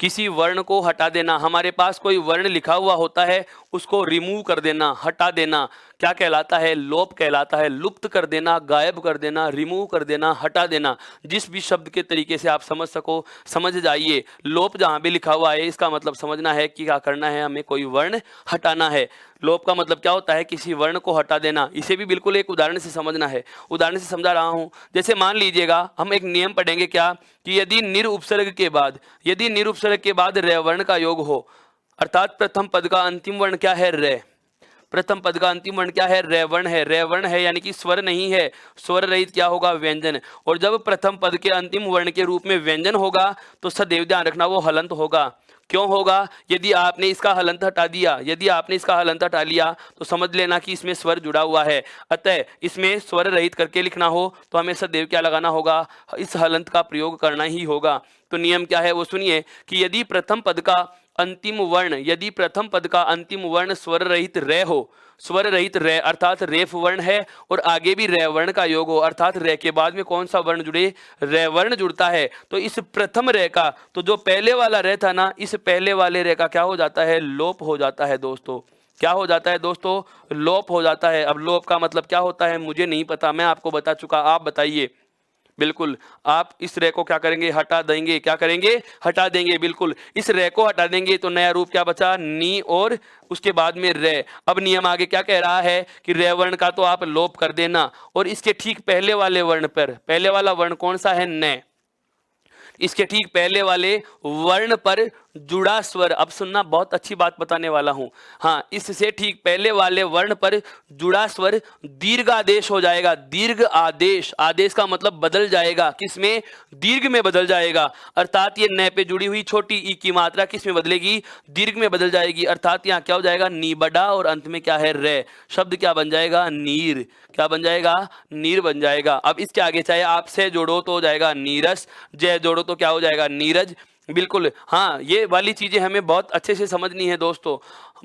किसी वर्ण को हटा देना। हमारे पास कोई वर्ण लिखा हुआ होता है, उसको रिमूव कर देना, हटा देना, क्या कहलाता है? लोप कहलाता है। लुप्त कर देना, गायब कर देना, रिमूव कर देना, हटा देना, जिस भी शब्द के तरीके से आप समझ सको समझ जाइए। लोप जहां भी लिखा हुआ है इसका मतलब समझना है कि क्या करना है, हमें कोई वर्ण हटाना है। लोप का मतलब क्या होता है? किसी वर्ण को हटा देना। इसे भी बिल्कुल एक उदाहरण से समझना है, उदाहरण से समझा रहा हूं। जैसे मान लीजिएगा हम एक नियम पढ़ेंगे क्या, कि यदि निर उपसर्ग के बाद, यदि निर उपसर्ग के बाद रे वर्ण का योग हो, अर्थात प्रथम पद का अंतिम वर्ण क्या है? रे। प्रथम पद का अंतिम वर्ण क्या है? रे वर्ण है। रे वर्ण है यानी कि स्वर नहीं है, स्वर रहित क्या होगा? व्यंजन। और जब प्रथम पद के अंतिम वर्ण के रूप में व्यंजन होगा तो सदैव ध्यान रखना वो हलंत होगा। क्यों होगा? यदि आपने इसका हलंत हटा दिया, यदि आपने इसका हलंत हटा लिया तो समझ लेना कि इसमें स्वर जुड़ा हुआ है। अतः इसमें स्वर रहित करके लिखना हो तो हमें सदैव क्या लगाना होगा? इस हलंत का प्रयोग करना ही होगा। तो नियम क्या है वो सुनिए, कि यदि प्रथम पद का अंतिम वर्ण, यदि प्रथम पद का अंतिम वर्ण स्वर रहित रे हो, स्वर रहित रे अर्थात रेफ वर्ण है, और आगे भी रे वर्ण का योग हो, अर्थात रे के बाद में कौन सा वर्ण जुड़े? रे वर्ण जुड़ता है, तो इस प्रथम रे का, तो जो पहले वाला रे था ना, इस पहले वाले रे का क्या हो जाता है? लोप हो जाता है दोस्तों। क्या हो जाता है दोस्तों? लोप हो जाता है। अब लोप का मतलब क्या होता है मुझे नहीं पता, मैं आपको बता चुका, आप बताइए। बिल्कुल आप इस रे को क्या करेंगे? हटा देंगे। क्या करेंगे? हटा देंगे। बिल्कुल इस रे को हटा देंगे तो नया रूप क्या बचा? नी, और उसके बाद में रे। अब नियम आगे क्या कह रहा है कि रे वर्ण का तो आप लोप कर देना, और इसके ठीक पहले वाले वर्ण पर, पहले वाला वर्ण कौन सा है? न। इसके ठीक पहले वाले वर्ण पर जुड़ा स्वर, अब सुनना बहुत अच्छी बात बताने वाला हूं। हाँ, इससे ठीक पहले वाले वर्ण पर जुड़ा स्वर दीर्घ आदेश हो जाएगा। दीर्घ आदेश, आदेश का मतलब बदल जाएगा, किसमें? दीर्घ में बदल जाएगा। अर्थात ये न पे जुड़ी हुई छोटी ई की मात्रा किसमें बदलेगी? दीर्घ में बदल जाएगी। अर्थात यहाँ क्या हो जाएगा? नी बड़ा, और अंत में क्या है? रे। शब्द क्या बन जाएगा? नीर। क्या बन जाएगा? नीर बन जाएगा। अब इसके आगे चाहे आप से जोड़ो तो हो जाएगा नीरस, जय जोड़ो तो क्या हो जाएगा? नीरज। बिल्कुल हाँ, ये वाली चीजें हमें बहुत अच्छे से समझनी है दोस्तों।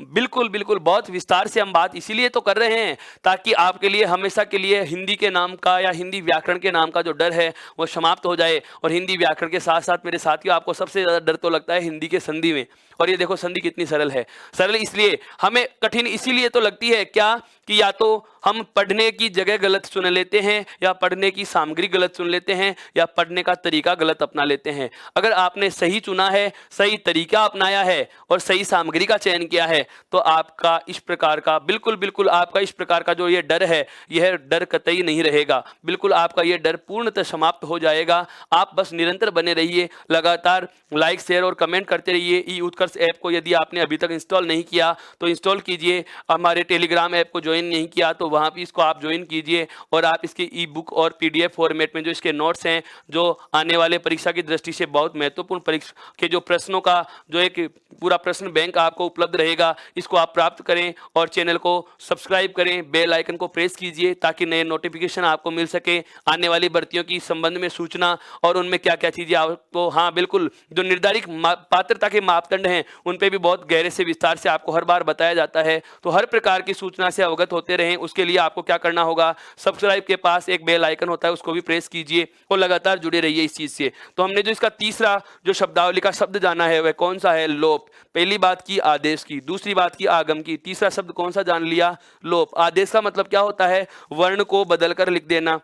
बिल्कुल बिल्कुल बहुत विस्तार से हम बात इसीलिए तो कर रहे हैं ताकि आपके लिए हमेशा के लिए हिंदी के नाम का या हिंदी व्याकरण के नाम का जो डर है वो समाप्त हो जाए। और हिंदी व्याकरण के साथ साथ मेरे साथियों, आपको सबसे ज़्यादा डर तो लगता है हिंदी के संधि में। और ये देखो संधि कितनी सरल है। सरल इसलिए, हमें कठिन इसीलिए तो लगती है क्या, कि या तो हम पढ़ने की जगह गलत चुन लेते हैं, या पढ़ने की सामग्री गलत चुन लेते हैं, या पढ़ने का तरीका गलत अपना लेते हैं। अगर आपने सही चुना है, सही तरीका अपनाया है और सही सामग्री का चयन किया है तो आपका इस प्रकार का बिल्कुल आपका इस प्रकार का जो ये डर है, यह डर कतई नहीं रहेगा। बिल्कुल आपका ये डर पूर्णतः समाप्त हो जाएगा। आप बस निरंतर बने रहिए, लगातार लाइक शेयर और कमेंट करते रहिए। ई उत्कर्ष ऐप को यदि आपने अभी तक इंस्टॉल नहीं किया तो इंस्टॉल कीजिए। हमारे टेलीग्राम ऐप को ज्वाइन नहीं किया तो वहाँ भी इसको आप ज्वाइन कीजिए। और आप इसके ई बुक और PDF फॉर्मेट में जो इसके नोट्स हैं, जो आने वाले परीक्षा की दृष्टि से बहुत महत्वपूर्ण परीक्षा के जो प्रश्नों का जो एक पूरा प्रश्न बैंक आपको उपलब्ध रहेगा, इसको आप प्राप्त करें। और चैनल को सब्सक्राइब करें, बेल आइकन को प्रेस कीजिए ताकि नए नोटिफिकेशन आपको मिल सके, आने वाली भर्तियों की संबंध में सूचना और उनमें क्या क्या चीजें आपको, हाँ बिल्कुल, जो निर्धारित पात्रता के मापदंड हैं उन पे भी बहुत गहरे से विस्तार से आपको हर बार बताया जाता है। तो हर प्रकार की सूचना से अवगत होते रहें, उसके लिए आपको क्या करना होगा? सब्सक्राइब के पास एक बेल आइकन होता है, उसको भी प्रेस कीजिए और लगातार जुड़े रहिए इस चीज से। तो हमने जो इसका तीसरा जो शब्दावली का शब्द जाना है वह कौन सा है? लोप। पहली बात की आदेश की, दूसरी बात की आगम की, तीसरा शब्द कौन सा जान लिया? लोप। आदेश का मतलब क्या होता है? वर्ण को बदलकर लिख देना।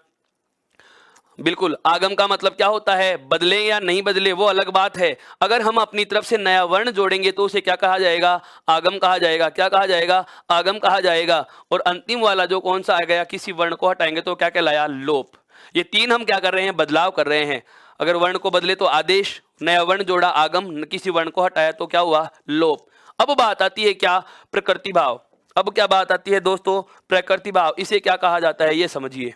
बिल्कुल। आगम का मतलब क्या होता है? बदले या नहीं बदले वो अलग बात है। अगर हम अपनी तरफ से नया वर्ण जोड़ेंगे तो उसे क्या कहा जाएगा? आगम कहा जाएगा। क्या कहा जाएगा? आगम कहा जाएगा। और अंतिम वाला जो कौन सा आ गया, किसी वर्ण को हटाएंगे तो क्या कहलाया? लोप। ये तीन हम क्या कर रहे हैं? बदलाव कर रहे हैं। अगर वर्ण को बदले तो आदेश, नया वर्ण जोड़ा आगम, किसी वर्ण को हटाया तो क्या हुआ, लोप। अब बात आती है क्या, प्रकृति भाव। अब क्या बात आती है दोस्तों, प्रकृति भाव। इसे क्या कहा जाता है ये समझिए।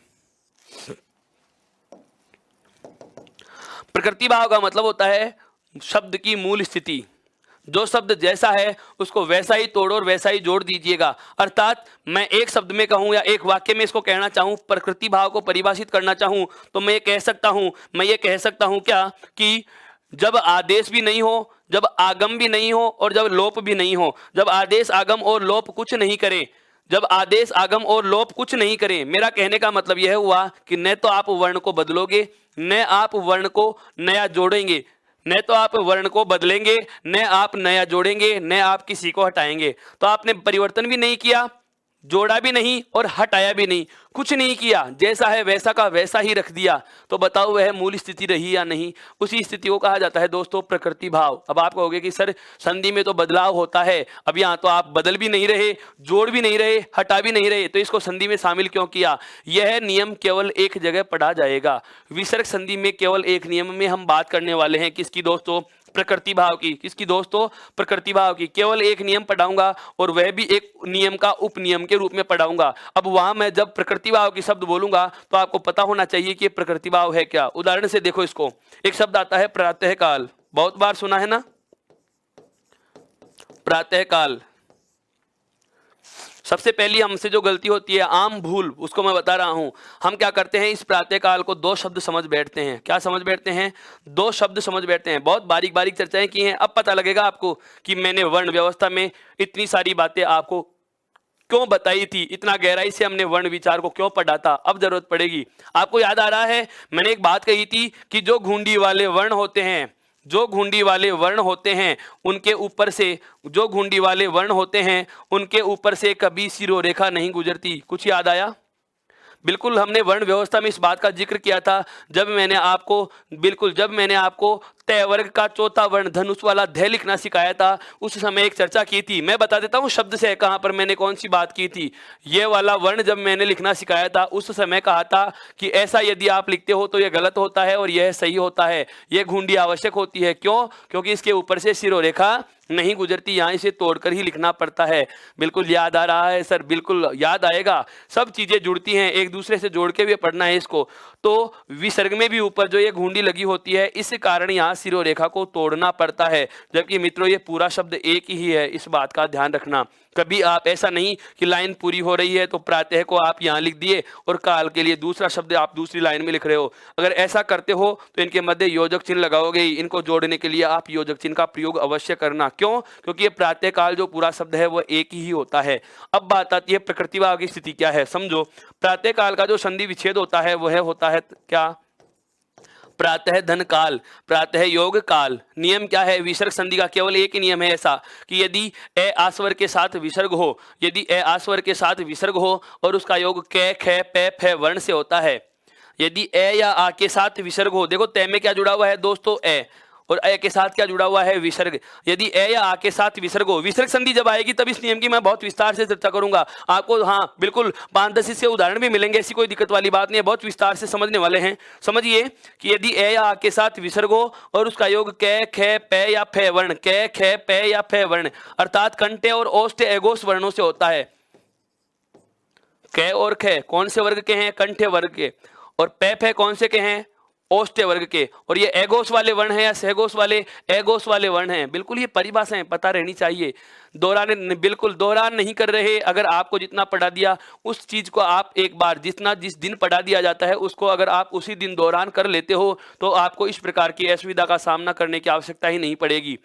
प्रकृति भाव का मतलब होता है शब्द की मूल स्थिति। जो शब्द जैसा है उसको वैसा ही तोड़ो और वैसा ही जोड़ दीजिएगा। अर्थात मैं एक शब्द में कहूं या एक वाक्य में इसको कहना चाहूं, प्रकृति भाव को परिभाषित करना चाहूं, तो मैं ये कह सकता हूं क्या, कि जब आदेश भी नहीं हो, जब आगम भी नहीं हो और जब लोप भी नहीं हो, जब आदेश आगम और लोप कुछ नहीं करे, जब आदेश आगम और लोप कुछ नहीं करें। मेरा कहने का मतलब यह हुआ कि न तो आप वर्ण को बदलोगे, न आप वर्ण को नया जोड़ेंगे, न तो आप वर्ण को बदलेंगे, न आप नया जोड़ेंगे, न आप किसी को हटाएंगे। तो आपने परिवर्तन भी नहीं किया, जोड़ा भी नहीं और हटाया भी नहीं, कुछ नहीं किया, जैसा है वैसा का वैसा ही रख दिया। तो बताओ वह मूल स्थिति रही या नहीं। उसी स्थिति को कहा जाता है दोस्तों प्रकृति भाव। अब आप कहोगे कि सर संधि में तो बदलाव होता है, अब यहाँ तो आप बदल भी नहीं रहे, जोड़ भी नहीं रहे, हटा भी नहीं रहे, तो इसको संधि में शामिल क्यों किया। यह नियम केवल एक जगह पढ़ा जाएगा। विसर्ग संधि में केवल एक नियम में हम बात करने वाले हैं, किसकी दोस्तों, प्रकृति भाव की। किसकी दोस्तों, प्रकृति भाव की। केवल एक नियम पढ़ाऊंगा और वह भी एक नियम का उपनियम के रूप में पढ़ाऊंगा। अब वहां मैं जब प्रकृति भाव की शब्द बोलूंगा तो आपको पता होना चाहिए कि प्रकृति भाव है क्या। उदाहरण से देखो इसको, एक शब्द आता है प्रातः काल, बहुत बार सुना है ना, प्रातः काल। सबसे पहली हमसे जो गलती होती है, आम भूल, उसको मैं बता रहा हूं। हम क्या करते हैं, इस प्रातः काल को दो शब्द समझ बैठते हैं। क्या समझ बैठते हैं, दो शब्द समझ बैठते हैं। बहुत बारीक बारीक चर्चाएं की हैं। अब पता लगेगा आपको कि मैंने वर्ण व्यवस्था में इतनी सारी बातें आपको क्यों बताई थी, इतना गहराई से हमने वर्ण विचार को क्यों पढ़ा था। अब जरूरत पड़ेगी। आपको याद आ रहा है मैंने एक बात कही थी कि जो घुंडी वाले वर्ण होते हैं, जो घुंडी वाले वर्ण होते हैं उनके ऊपर से, जो घुंडी वाले वर्ण होते हैं उनके ऊपर से कभी सिरोरेखा नहीं गुजरती। कुछ याद आया। बिल्कुल हमने वर्ण व्यवस्था में इस बात का जिक्र किया था जब मैंने आपको तय वर्ग का चौथा वर्ण धनुष वाला ध लिखना सिखाया था। उस समय एक चर्चा की थी। मैं बता देता हूं शब्द से कहां पर मैंने कौन सी बात की थी। ये वाला वर्ण जब मैंने लिखना सिखाया था उस समय कहा था कि ऐसा यदि आप लिखते हो तो यह गलत होता है और यह सही होता है। यह घुंडी आवश्यक होती है। क्यों, क्योंकि इसके ऊपर से सिरोरेखा नहीं गुजरती, यहाँ इसे तोड़कर ही लिखना पड़ता है। बिल्कुल याद आ रहा है सर, बिल्कुल याद आएगा। सब चीजें जुड़ती हैं, एक दूसरे से जोड़ के भी पढ़ना है इसको। तो विसर्ग में भी ऊपर जो ये घुंडी लगी होती है, इस कारण यहाँ सिरोरेखा को तोड़ना पड़ता है। जबकि मित्रों ये पूरा शब्द एक ही है, इस बात का ध्यान रखना। कभी आप ऐसा नहीं कि लाइन पूरी हो रही है तो प्रातः को आप यहाँ लिख दिए और काल के लिए दूसरा शब्द आप दूसरी लाइन में लिख रहे हो। अगर ऐसा करते हो तो इनके मध्य योजक चिन्ह लगाओगे ही। इनको जोड़ने के लिए आप योजक चिन्ह का प्रयोग अवश्य करना। क्यों, क्योंकि ये प्रातः काल जो पूरा शब्द है वो एक ही होता है। अब बात आती है प्रकृति भाव की स्थिति क्या है। समझो, प्रातः काल का जो संधि विच्छेद होता है वह होता है क्या, प्रातः धन काल, प्रातः योग काल। नियम क्या है, विसर्ग संधि का केवल एक ही नियम है ऐसा कि यदि ए आस्वर के साथ विसर्ग हो, यदि ए आस्वर के साथ विसर्ग हो और उसका योग कै ख पै फै वर्ण से होता है, यदि ए या आ के साथ विसर्ग हो, देखो तय में क्या जुड़ा हुआ है दोस्तों, ए, और ए के साथ क्या जुड़ा हुआ है, विसर्ग। यदि ए या आ के साथ विसर्ग हो, विसर्ग संधि जब आएगी तब इस नियम की मैं बहुत विस्तार से चर्चा करूंगा आपको। हाँ बिल्कुल 5-10 इससे उदाहरण भी मिलेंगे, ऐसी कोई दिक्कत वाली बात नहीं है, बहुत विस्तार से समझने वाले हैं। समझिए कि यदि ए या आ के साथ विसर्ग हो और उसका योग कै ख पै या फै वर्ण, कै ख पै या फै वर्ण, अर्थात कंठे और ओष्ठ्य एगोस वर्णों से होता है। कै और ख कौन से वर्ग के हैं, कंठे वर्ग के, और पै फै कौन से के हैं, ओष्ठ्य वर्ग के। और ये एगोस वाले वर्ण हैं या सहगोस वाले, एगोस वाले वर्ण हैं। बिल्कुल ये परिभाषाएं पता रहनी चाहिए, बिल्कुल दोहरान नहीं कर रहे। अगर आपको जितना पढ़ा दिया उस चीज को आप एक बार, जिस दिन पढ़ा दिया जाता है उसको अगर आप उसी दिन दोहरान कर लेते हो तो आपको इस प्रकार की असुविधा का सामना करने की आवश्यकता ही नहीं पड़ेगी।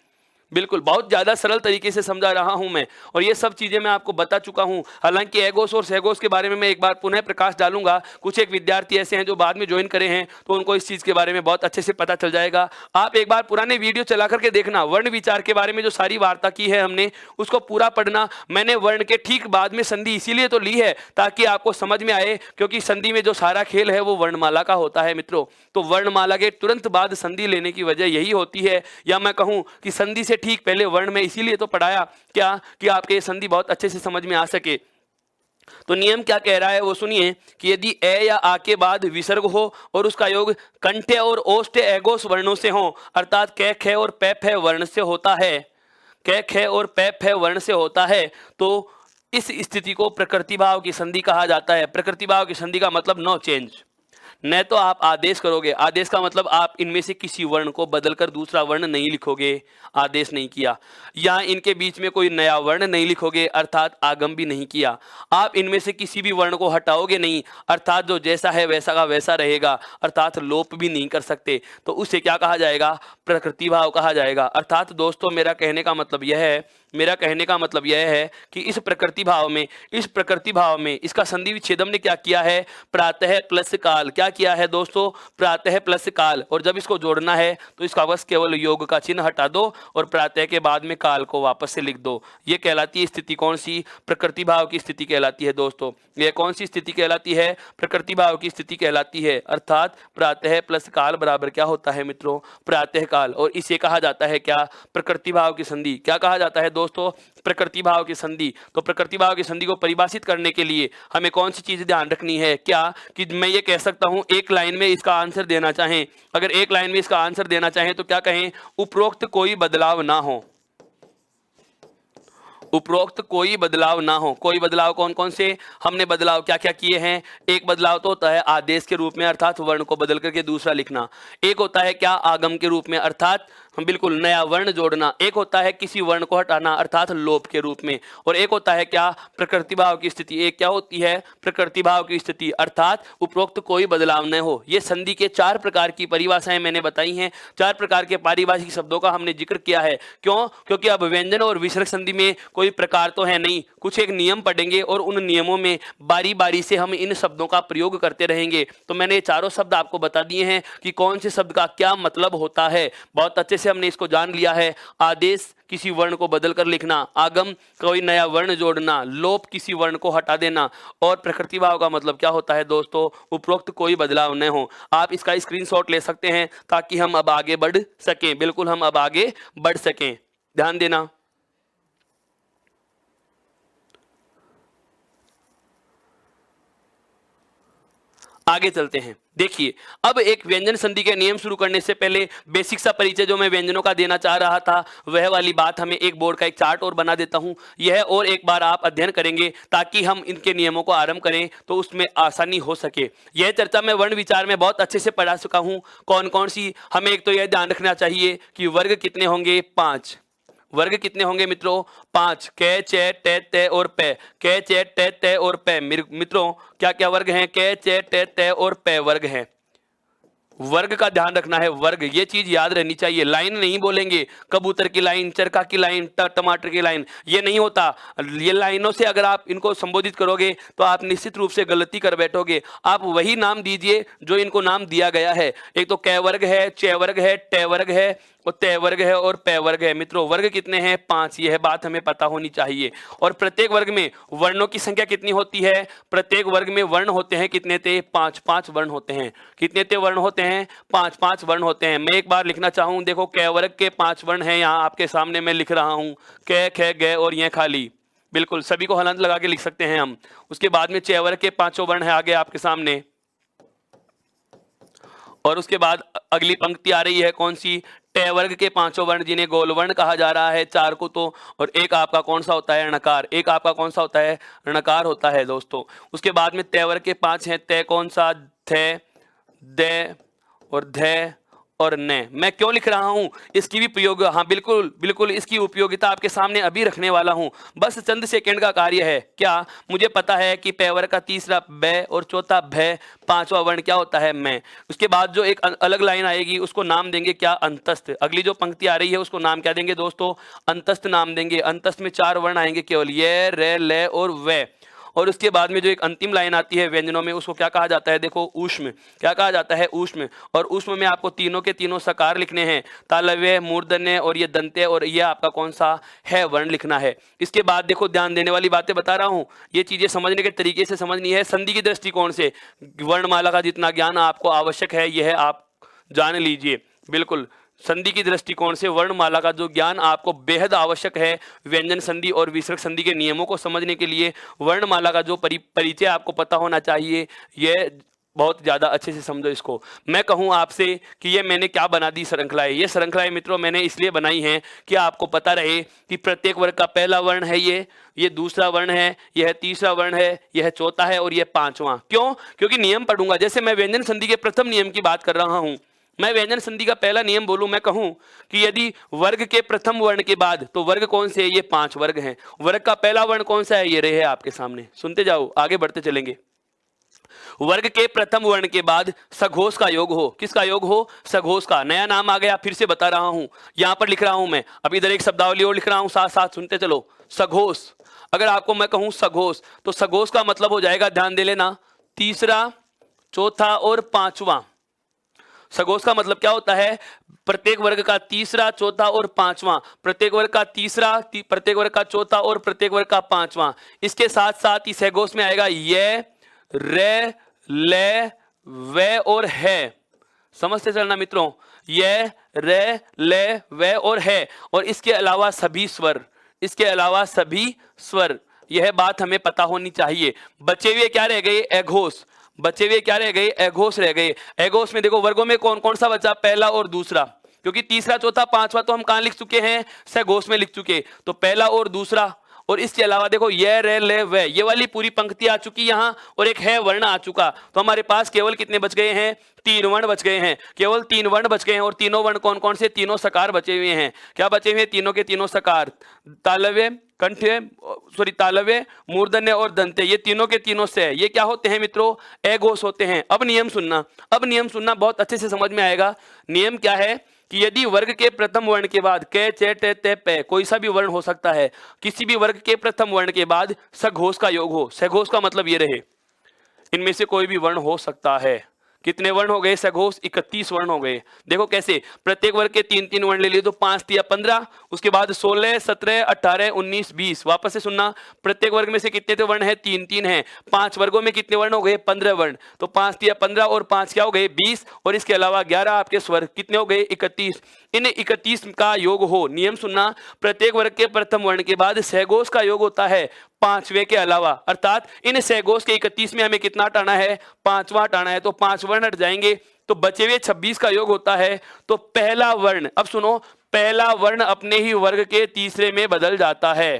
बिल्कुल बहुत ज़्यादा सरल तरीके से समझा रहा हूं मैं, और ये सब चीज़ें मैं आपको बता चुका हूं। हालांकि एगोस और सहगोस के बारे में मैं एक बार पुनः प्रकाश डालूंगा। कुछ एक विद्यार्थी ऐसे हैं जो बाद में ज्वाइन करे हैं तो उनको इस चीज़ के बारे में बहुत अच्छे से पता चल जाएगा। आप एक बार पुराने वीडियो चला करके देखना, वर्ण विचार के बारे में जो सारी वार्ता की है हमने उसको पूरा पढ़ना। मैंने वर्ण के ठीक बाद में संधि इसीलिए तो ली है ताकि आपको समझ में आए, क्योंकि संधि में जो सारा खेल है वो वर्णमाला का होता है मित्रों। तो वर्णमाला के तुरंत बाद संधि लेने की वजह यही होती है, या मैं कहूँ कि संधि से ठीक पहले वर्ण में इसीलिए तो पढ़ाया क्या, कि आपके संधि बहुत अच्छे से समझ में आ सके। तो नियम क्या कह रहा है वो सुनिए कि यदि ए या आ के बाद विसर्ग हो और उसका योग कंठ्य और ओष्ठ एगोस वर्णों से हो, अर्थात कै ख और पै फै वर्ण से होता है, कै ख और पै फै वर्ण से होता है, तो इस स्थिति को प्रकृति भाव की संधि कहा जाता है। प्रकृति भाव की संधि का मतलब नो चेंज। न तो आप आदेश करोगे, आदेश का मतलब आप इनमें से किसी वर्ण को बदलकर दूसरा वर्ण नहीं लिखोगे, आदेश नहीं किया। या इनके बीच में कोई नया वर्ण नहीं लिखोगे, अर्थात आगम भी नहीं किया। आप इनमें से किसी भी वर्ण को हटाओगे नहीं, अर्थात जो जैसा है वैसा का वैसा रहेगा, अर्थात लोप भी नहीं कर सकते, तो उसे क्या कहा जाएगा? प्रकृति भाव कहा जाएगा। अर्थात दोस्तों मेरा कहने का मतलब यह है कि इस प्रकृति भाव में इसका संधि विच्छेदम ने क्या किया है? प्रातः प्लस काल। क्या किया है दोस्तों? प्रातः प्लस काल। और जब इसको जोड़ना है तो इसका बस केवल योग का चिन्ह हटा दो और प्रातः के बाद में काल को वापस से लिख दो। ये कहलाती है स्थिति कौन सी? प्रकृति भाव की स्थिति कहलाती है दोस्तों। यह कौन सी स्थिति कहलाती है? प्रकृति भाव की स्थिति कहलाती है। अर्थात प्रातः प्लस काल बराबर क्या होता है मित्रों? प्रातः काल। और इसे कहा जाता है क्या? प्रकृति भाव की संधि। क्या कहा जाता है दोस्तों? प्रकृति भाव की संधि। तो प्रकृति भाव की संधि को परिभाषित करने के लिए हमें कौन सी चीज ध्यान रखनी है? क्या कि मैं ये कह सकता हूं एक लाइन में इसका आंसर देना चाहें, अगर एक लाइन में इसका आंसर देना चाहें तो क्या कहें? उपरोक्त कोई बदलाव ना हो। उपरोक्त कोई बदलाव ना हो। कोई बदलाव कौन कौन से हमने बदलाव क्या क्या किए हैं? एक बदलाव तो होता है आदेश के रूप में, अर्थात वर्ण को बदल करके दूसरा लिखना। एक होता है क्या? आगम के रूप में, अर्थात बिल्कुल नया वर्ण जोड़ना। एक होता है किसी वर्ण को हटाना, अर्थात लोप के रूप में। और एक होता है क्या? प्रकृति भाव की स्थिति। एक क्या होती है? प्रकृति भाव की स्थिति, अर्थात उपरोक्त कोई बदलाव न हो। ये संधि के 4 प्रकार की परिभाषाएं मैंने बताई हैं। 4 प्रकार के पारिभाषिक शब्दों का हमने जिक्र किया है। क्यों? क्योंकि अब व्यंजन और विसर्ग संधि में कोई प्रकार तो है नहीं, कुछ एक नियम पढ़ेंगे और उन नियमों में बारी बारी से हम इन शब्दों का प्रयोग करते रहेंगे। तो मैंने ये चारों शब्द आपको बता दिए हैं कि कौन से शब्द का क्या मतलब होता है। बहुत अच्छे से हमने इसको जान लिया है। आदेश किसी वर्ण को बदलकर लिखना, आगम कोई नया वर्ण जोड़ना, लोप किसी वर्ण को हटा देना, और प्रकृति भाव का मतलब क्या होता है दोस्तों? उपरोक्त कोई बदलाव न हो। आप इसका स्क्रीनशॉट ले सकते हैं ताकि हम अब आगे बढ़ सकें। बिल्कुल हम अब आगे बढ़ सकें, ध्यान देना। आगे चलते हैं। देखिए अब एक व्यंजन संधि के नियम शुरू करने से पहले बेसिक सा परिचय जो मैं व्यंजनों का देना चाह रहा था वह वाली बात हमें एक बोर्ड का एक चार्ट और बना देता हूं। यह और एक बार आप अध्ययन करेंगे ताकि हम इनके नियमों को आरंभ करें तो उसमें आसानी हो सके। यह चर्चा मैं वर्ण विचार में बहुत अच्छे से पढ़ा चुका हूं। कौन कौन सी? हमें एक तो यह ध्यान रखना चाहिए कि वर्ग कितने होंगे? 5। वर्ग कितने होंगे मित्रों? 5। कै चे टे ते और पै। कै चे टे ते और पै। मित्रों क्या क्या वर्ग हैं? कै चे टे ते और पै वर्ग हैं। वर्ग का ध्यान रखना है। वर्ग, ये चीज याद रहनी चाहिए। लाइन नहीं बोलेंगे, कबूतर की लाइन, चरखा की लाइन, टमाटर की लाइन, ये नहीं होता। ये लाइनों से अगर आप इनको संबोधित करोगे तो आप निश्चित रूप से गलती कर बैठोगे। आप वही नाम दीजिए जो इनको नाम दिया गया है। एक तो कै वर्ग है, चे वर्ग है, टे वर्ग है और तय वर्ग है और पै वर्ग है। मित्रों वर्ग कितने हैं? 5। यह बात हमें पता होनी चाहिए। और प्रत्येक वर्ग में वर्णों की संख्या कितनी होती है? प्रत्येक वर्ग में वर्ण होते हैं कितने थे? 5 वर्ण होते हैं। कितने थे वर्ण होते हैं? 5 वर्ण होते हैं। मैं एक बार लिखना चाहूं, देखो कै वर्ग के 5 वर्ण हैं, यहाँ आपके सामने मैं लिख रहा हूं। कै ख ग और यह खाली, बिल्कुल सभी को हलंत लगा के लिख सकते हैं हम। उसके बाद में चे वर्ग के 5 वर्ण है आगे आपके सामने। और उसके बाद अगली पंक्ति आ रही है कौन सी? टे वर्ग के 5 वर्ण जिन्हें गोल वर्ण कहा जा रहा है 4 को। तो और एक आपका कौन सा होता है? णकार। एक आपका कौन सा होता है? णकार होता है दोस्तों। उसके बाद में तय वर्ग के 5 हैं। तय कौन सा? थे, दे और धे और ने। मैं क्यों लिख रहा हूं? इसकी भी प्रयोग, हाँ बिल्कुल बिल्कुल इसकी उपयोगिता आपके सामने अभी रखने वाला हूं। बस चंद सेकंड का कार्य है। क्या? मुझे पता है कि पै वर्ग का तीसरा बै और चौथा भै, 5वां वर्ण क्या होता है? मैं। उसके बाद जो एक अलग लाइन आएगी उसको नाम देंगे क्या? अंतस्थ। अगली जो पंक्ति आ रही है उसको नाम क्या देंगे दोस्तों? अंतस्थ नाम देंगे। अंतस्थ में 4 वर्ण आएंगे केवल, ये, रे, ले और वे। और उसके बाद में जो एक अंतिम लाइन आती है व्यंजनों में उसको क्या कहा जाता है? देखो ऊष्म। क्या कहा जाता है? ऊष्म। और ऊष्म में आपको तीनों के तीनों सकार लिखने हैं, तालव्य, मूर्धन्य और ये दंत्य, और ये आपका कौन सा है? वर्ण लिखना है। इसके बाद देखो ध्यान देने वाली बातें बता रहा हूं, ये चीजें समझने के तरीके से समझनी है। संधि की दृष्टिकोण से वर्णमाला का जितना ज्ञान आपको आवश्यक है यह आप जान लीजिए। बिल्कुल संधि की दृष्टिकोण से वर्णमाला का जो ज्ञान आपको बेहद आवश्यक है व्यंजन संधि और विसर्ग संधि के नियमों को समझने के लिए, वर्णमाला का जो परिचय आपको पता होना चाहिए, यह बहुत ज़्यादा अच्छे से समझो इसको। मैं कहूँ आपसे कि ये मैंने क्या बना दी श्रृंखलाएं, ये श्रृंखलाएं मित्रों मैंने इसलिए बनाई हैं कि आपको पता रहे कि प्रत्येक वर्ग का पहला वर्ण है ये दूसरा वर्ण है, यह तीसरा वर्ण है, यह चौथा है और यह पांचवा। क्यों? क्योंकि नियम पढ़ूंगा। जैसे मैं व्यंजन संधि के प्रथम नियम की बात कर रहा हूं, मैं व्यंजन संधि का पहला नियम बोलूं, मैं कहूं कि यदि वर्ग के प्रथम वर्ण के बाद, तो वर्ग कौन से है? ये 5 वर्ग हैं। वर्ग का पहला वर्ण कौन सा है? ये रहे आपके सामने, सुनते जाओ, आगे बढ़ते चलेंगे। वर्ग के प्रथम वर्ण के बाद सघोष का योग हो। किसका योग हो? सघोष का। नया नाम आ गया, फिर से बता रहा हूं, यहां पर लिख रहा हूं मैं, अब इधर एक शब्दावली और लिख रहा हूं, साथ साथ सुनते चलो। सघोष, अगर आपको मैं कहूं सघोष, तो सघोष का मतलब हो जाएगा, ध्यान दे लेना, तीसरा, चौथा और पांचवा। सघोष का मतलब क्या होता है? प्रत्येक वर्ग का तीसरा, चौथा और पांचवा, प्रत्येक वर्ग का तीसरा, प्रत्येक वर्ग का चौथा और प्रत्येक वर्ग का पांचवा। इसके साथ साथ ही सघोष में आएगा ये, रे, ले, वे और है। समझते चलना मित्रों, ये, रे, ले, वे और है। और इसके अलावा सभी स्वर, इसके अलावा सभी स्वर, यह बात हमें पता होनी चाहिए। बचे हुए क्या रह गए? एघोष। बचे हुए क्या रह गए? एघोष रह गए। एघोष में देखो वर्गों में कौन कौन सा बचा? पहला और दूसरा, क्योंकि तीसरा, चौथा, पांचवा तो हम कहां लिख चुके हैं? सघोष में लिख चुके, तो पहला और दूसरा। और इसके अलावा देखो ये, रे, ले, वे, ये वाली पूरी पंक्ति आ चुकी यहां, और एक है वर्ण आ चुका। तो हमारे पास केवल कितने बच गए हैं? 3 वर्ण बच गए हैं, केवल 3 वर्ण बच गए हैं। और तीनों वर्ण कौन कौन से? तीनों सकार बचे हुए हैं। क्या बचे हुए हैं? तीनों के तीनों सकार, तालव्य, कंठ्य, तालव्य, मूर्धन्य और दंत्य, ये तीनों के तीनों से है। ये क्या होते हैं मित्रों? एघोष होते हैं। अब नियम सुनना, अब नियम सुनना, बहुत अच्छे से समझ में आएगा। नियम क्या है कि यदि वर्ग के प्रथम वर्ण के बाद कै, चे, टे, ते, पे, कोई सा भी वर्ण हो सकता है, किसी भी वर्ग के प्रथम वर्ण के बाद सघोष का योग हो। सघोष का मतलब ये रहे, इनमें से कोई भी वर्ण हो सकता है। कितने वर्ण हो गए? सघोष 31 वर्ण हो गए। देखो कैसे, प्रत्येक वर्ग के 3-3 वर्ण ले लिए, तो 5 तिया 15, उसके बाद 16, 17, 18, 19, 20। वापस से सुनना, प्रत्येक वर्ग में से कितने तो वर्ण है? 3-3 है। 5 वर्गों में कितने वर्ण हो गए? 15 वर्ण। तो 5 तिया 15 और 5 क्या हो गए? 20, और इसके अलावा 11 आपके स्वर, कितने हो गए? 31। इन 31 का योग हो। नियम सुनना, प्रत्येक वर्ग के प्रथम वर्ण के बाद सघोष का योग होता है 5वें के अलावा, अर्थात इन सघोष के 31 में हमें कितना हटाना है? 5वां हटाना है। तो 5 वर्ण हट जाएंगे, तो बचे हुए 26 का योग होता है। तो पहला वर्ण, अब सुनो, पहला वर्ण अपने ही वर्ग के तीसरे में बदल जाता है।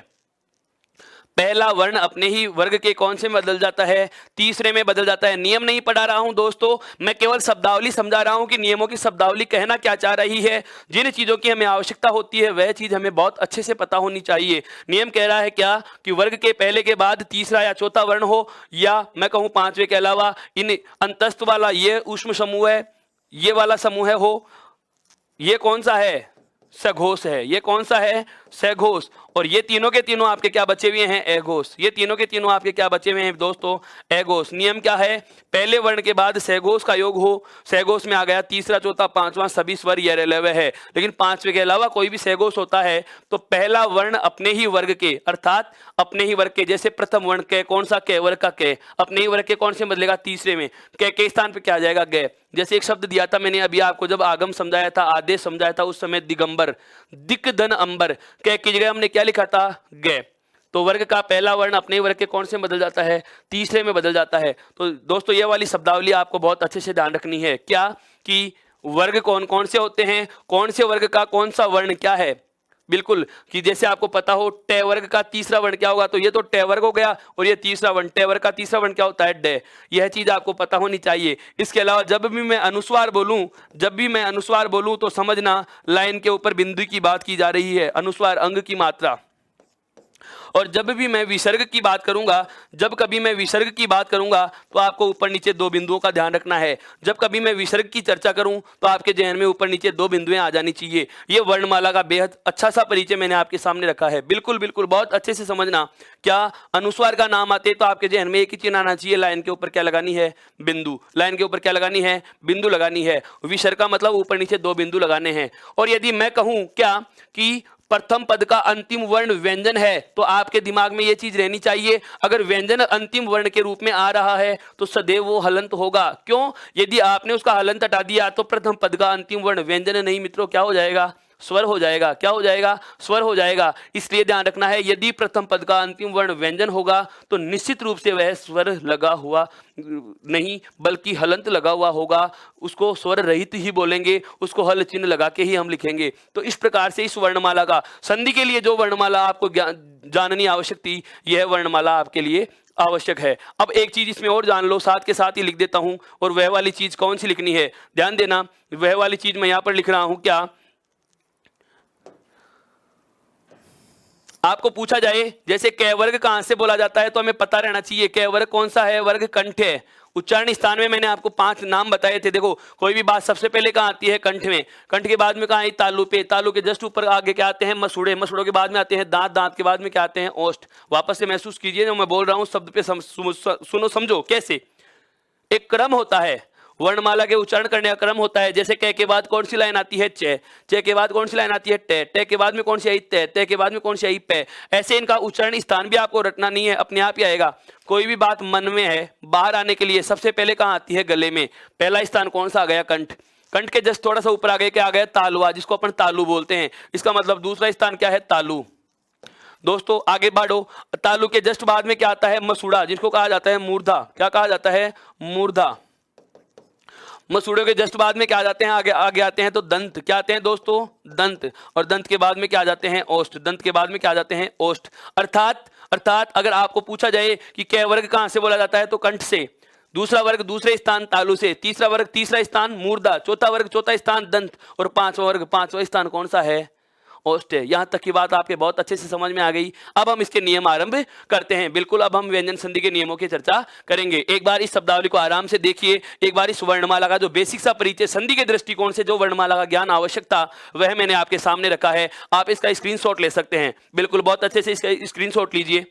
पहला वर्ण अपने ही वर्ग के कौन से में बदल जाता है? तीसरे में बदल जाता है। नियम नहीं पढ़ा रहा हूं दोस्तों, मैं केवल शब्दावली समझा रहा हूं कि नियमों की शब्दावली कहना क्या चाह रही है। जिन चीजों की हमें आवश्यकता होती है वह चीज हमें बहुत अच्छे से पता होनी चाहिए। नियम कह रहा है क्या? कि वर्ग के पहले के बाद तीसरा या चौथा वर्ण हो, या मैं कहूं 5वें के अलावा इन अंतस्थ वाला ये ऊष्म समूह है, ये वाला समूह है हो, ये कौन सा है? सघोष है। ये कौन सा है? सघोष। और ये तीनों के तीनों आपके क्या बचे हुए हैं? एघोष। ये तीनों के तीनों आपके क्या बचे हुए हैं दोस्तों? एघोष। नियम क्या है? पहले वर्ण के बाद सघोष का योग हो। सघोष में आ गया तीसरा, चौथा, पांचवा, सभी स्वर ये रेलवे है। लेकिन 5वें के अलावा कोई भी सघोष होता है तो पहला वर्ण अपने ही वर्ग के, अर्थात अपने ही वर्ग के, जैसे प्रथम वर्ण के, कौन सा? के, वर्ग का के, अपने ही वर्ग के कौन से बदलेगा? तीसरे में। के स्थान पर क्या आ जाएगा? गे। जैसे एक शब्द दिया था मैंने अभी आपको, जब आगम समझाया था, आदेश समझाया था, उस समय दिगंबर, दिक धन अंबर, के की जगह हमने क्या लिखा था? गे। तो वर्ग का पहला वर्ण अपने वर्ग के कौन से बदल जाता है? तीसरे में बदल जाता है। तो दोस्तों ये वाली शब्दावली आपको बहुत अच्छे से ध्यान रखनी है। क्या? कि वर्ग कौन कौन से होते हैं, कौन से वर्ग का कौन सा वर्ण क्या है। बिल्कुल, कि जैसे आपको पता हो टे वर्ग का तीसरा वर्ण क्या होगा, तो ये तो टे वर्ग हो गया, और ये तीसरा वर्ण, टे वर्ग का तीसरा वर्ण क्या होता है? डे। यह चीज आपको पता होनी चाहिए। इसके अलावा जब भी मैं अनुस्वार बोलूं, तो समझना लाइन के ऊपर बिंदु की बात की जा रही है, अनुस्वार अंग की मात्रा। और जब भी मैं विसर्ग की बात करूंगा, जब कभी मैं विसर्ग की बात करूंगा, तो आपको ऊपर नीचे 2 बिंदुओं का ध्यान रखना है। जब कभी मैं विसर्ग की चर्चा करूं तो आपके जहन में ऊपर नीचे 2 बिंदुएं आ जानी चाहिए। ये वर्णमाला का बेहद अच्छा सा परिचय मैंने आपके सामने रखा है। बिल्कुल बिल्कुल बहुत अच्छे से समझना। क्या? अनुस्वार का नाम आते तो आपके जहन में एक ही चीज आना चाहिए, लाइन के ऊपर क्या लगानी है? बिंदु। लाइन के ऊपर क्या लगानी है? बिंदु लगानी है। विसर्ग का मतलब ऊपर नीचे 2 बिंदु लगाने हैं। और यदि मैं कहूं क्या कि प्रथम पद का अंतिम वर्ण व्यंजन है तो आपके दिमाग में यह चीज रहनी चाहिए, अगर व्यंजन अंतिम वर्ण के रूप में आ रहा है तो सदैव वो हलंत होगा। क्यों? यदि आपने उसका हलंत हटा दिया तो प्रथम पद का अंतिम वर्ण व्यंजन नहीं मित्रों, क्या हो जाएगा? स्वर हो जाएगा। क्या हो जाएगा? स्वर हो जाएगा। इसलिए ध्यान रखना है, यदि प्रथम पद का अंतिम वर्ण व्यंजन होगा तो निश्चित रूप से वह स्वर लगा हुआ नहीं बल्कि हलंत लगा हुआ होगा। उसको स्वर रहित ही बोलेंगे, उसको हल चिन्ह लगा के ही हम लिखेंगे। तो इस प्रकार से इस वर्णमाला का संधि के लिए जो वर्णमाला आपको जाननी आवश्यक थी, यह वर्णमाला आपके लिए आवश्यक है। अब एक चीज इसमें और जान लो, साथ के साथ ही लिख देता हूं, और वह वाली चीज कौन सी लिखनी है? ध्यान देना, वह वाली चीज मैं यहां पर लिख रहा हूं। क्या आपको पूछा जाए जैसे क वर्ग कहां से बोला जाता है तो हमें पता रहना चाहिए क वर्ग कौन सा है। वर्ग कंठ है। उच्चारण स्थान में मैंने आपको 5 नाम बताए थे। देखो, कोई भी बात सबसे पहले कहां आती है? कंठ में। कंठ के बाद में कहां आई? तालु पे। तालु के जस्ट ऊपर आगे क्या आते हैं? मसूड़े। मसूड़ों के बाद में आते हैं दांत। दांत के बाद में क्या आते हैं? ओष्ठ। वापस से महसूस कीजिए, जो मैं बोल रहा हूं शब्द पे सुनो समझो कैसे। एक क्रम होता है, वर्णमाला के उच्चारण करने का क्रम होता है। जैसे क के बाद कौन सी लाइन आती है? च। च के बाद कौन सी लाइन आती है? ट। ट के बाद में कौन सी आई? त। त के बाद में कौन सी आई? प। ऐसे इनका उच्चारण स्थान भी आपको रटना नहीं है, अपने आप ही आएगा। कोई भी बात मन में है, बाहर आने के लिए सबसे पहले कहां आती है? गले में। पहला स्थान कौन सा आ गया? कंठ। कंठ के जस्ट थोड़ा सा ऊपर आ गए, क्या आ गया? तालुआ, जिसको अपन तालु बोलते हैं। इसका मतलब दूसरा स्थान क्या है? तालु। दोस्तों आगे बढ़ो, तालु के जस्ट बाद में क्या आता है? मसूड़ा, जिसको कहा जाता है मूर्धा। क्या कहा जाता है? मूर्धा। मसूड़ों के जस्ट बाद में क्या आ जाते हैं? आगे आते हैं तो दंत। क्या आते हैं दोस्तों? दंत। और दंत के बाद में क्या आ जाते हैं? ओष्ठ। दंत के बाद में क्या आ जाते हैं? ओष्ठ। अर्थात अगर आपको पूछा जाए कि क वर्ग कहां से बोला जाता है तो कंठ से। दूसरा वर्ग दूसरे स्थान तालु से। तीसरा वर्ग तीसरा स्थान मूर्धा। चौथा वर्ग चौथा स्थान दंत। और पांचवा वर्ग पांचवा स्थान कौन सा है? ओष्ठ है। यहां तक की बात आपके बहुत अच्छे से समझ में आ गई। अब हम इसके नियम आरंभ करते हैं। बिल्कुल, अब हम व्यंजन संधि के नियमों की चर्चा करेंगे। एक बार इस शब्दावली को आराम से देखिए। एक बार इस वर्णमाला का जो बेसिक सा परिचय, संधि के दृष्टिकोण से जो वर्णमाला का ज्ञान आवश्यक था, वह मैंने आपके सामने रखा है। आप इसका स्क्रीनशॉट ले सकते हैं। बिल्कुल बहुत अच्छे से इसका स्क्रीनशॉट लीजिए।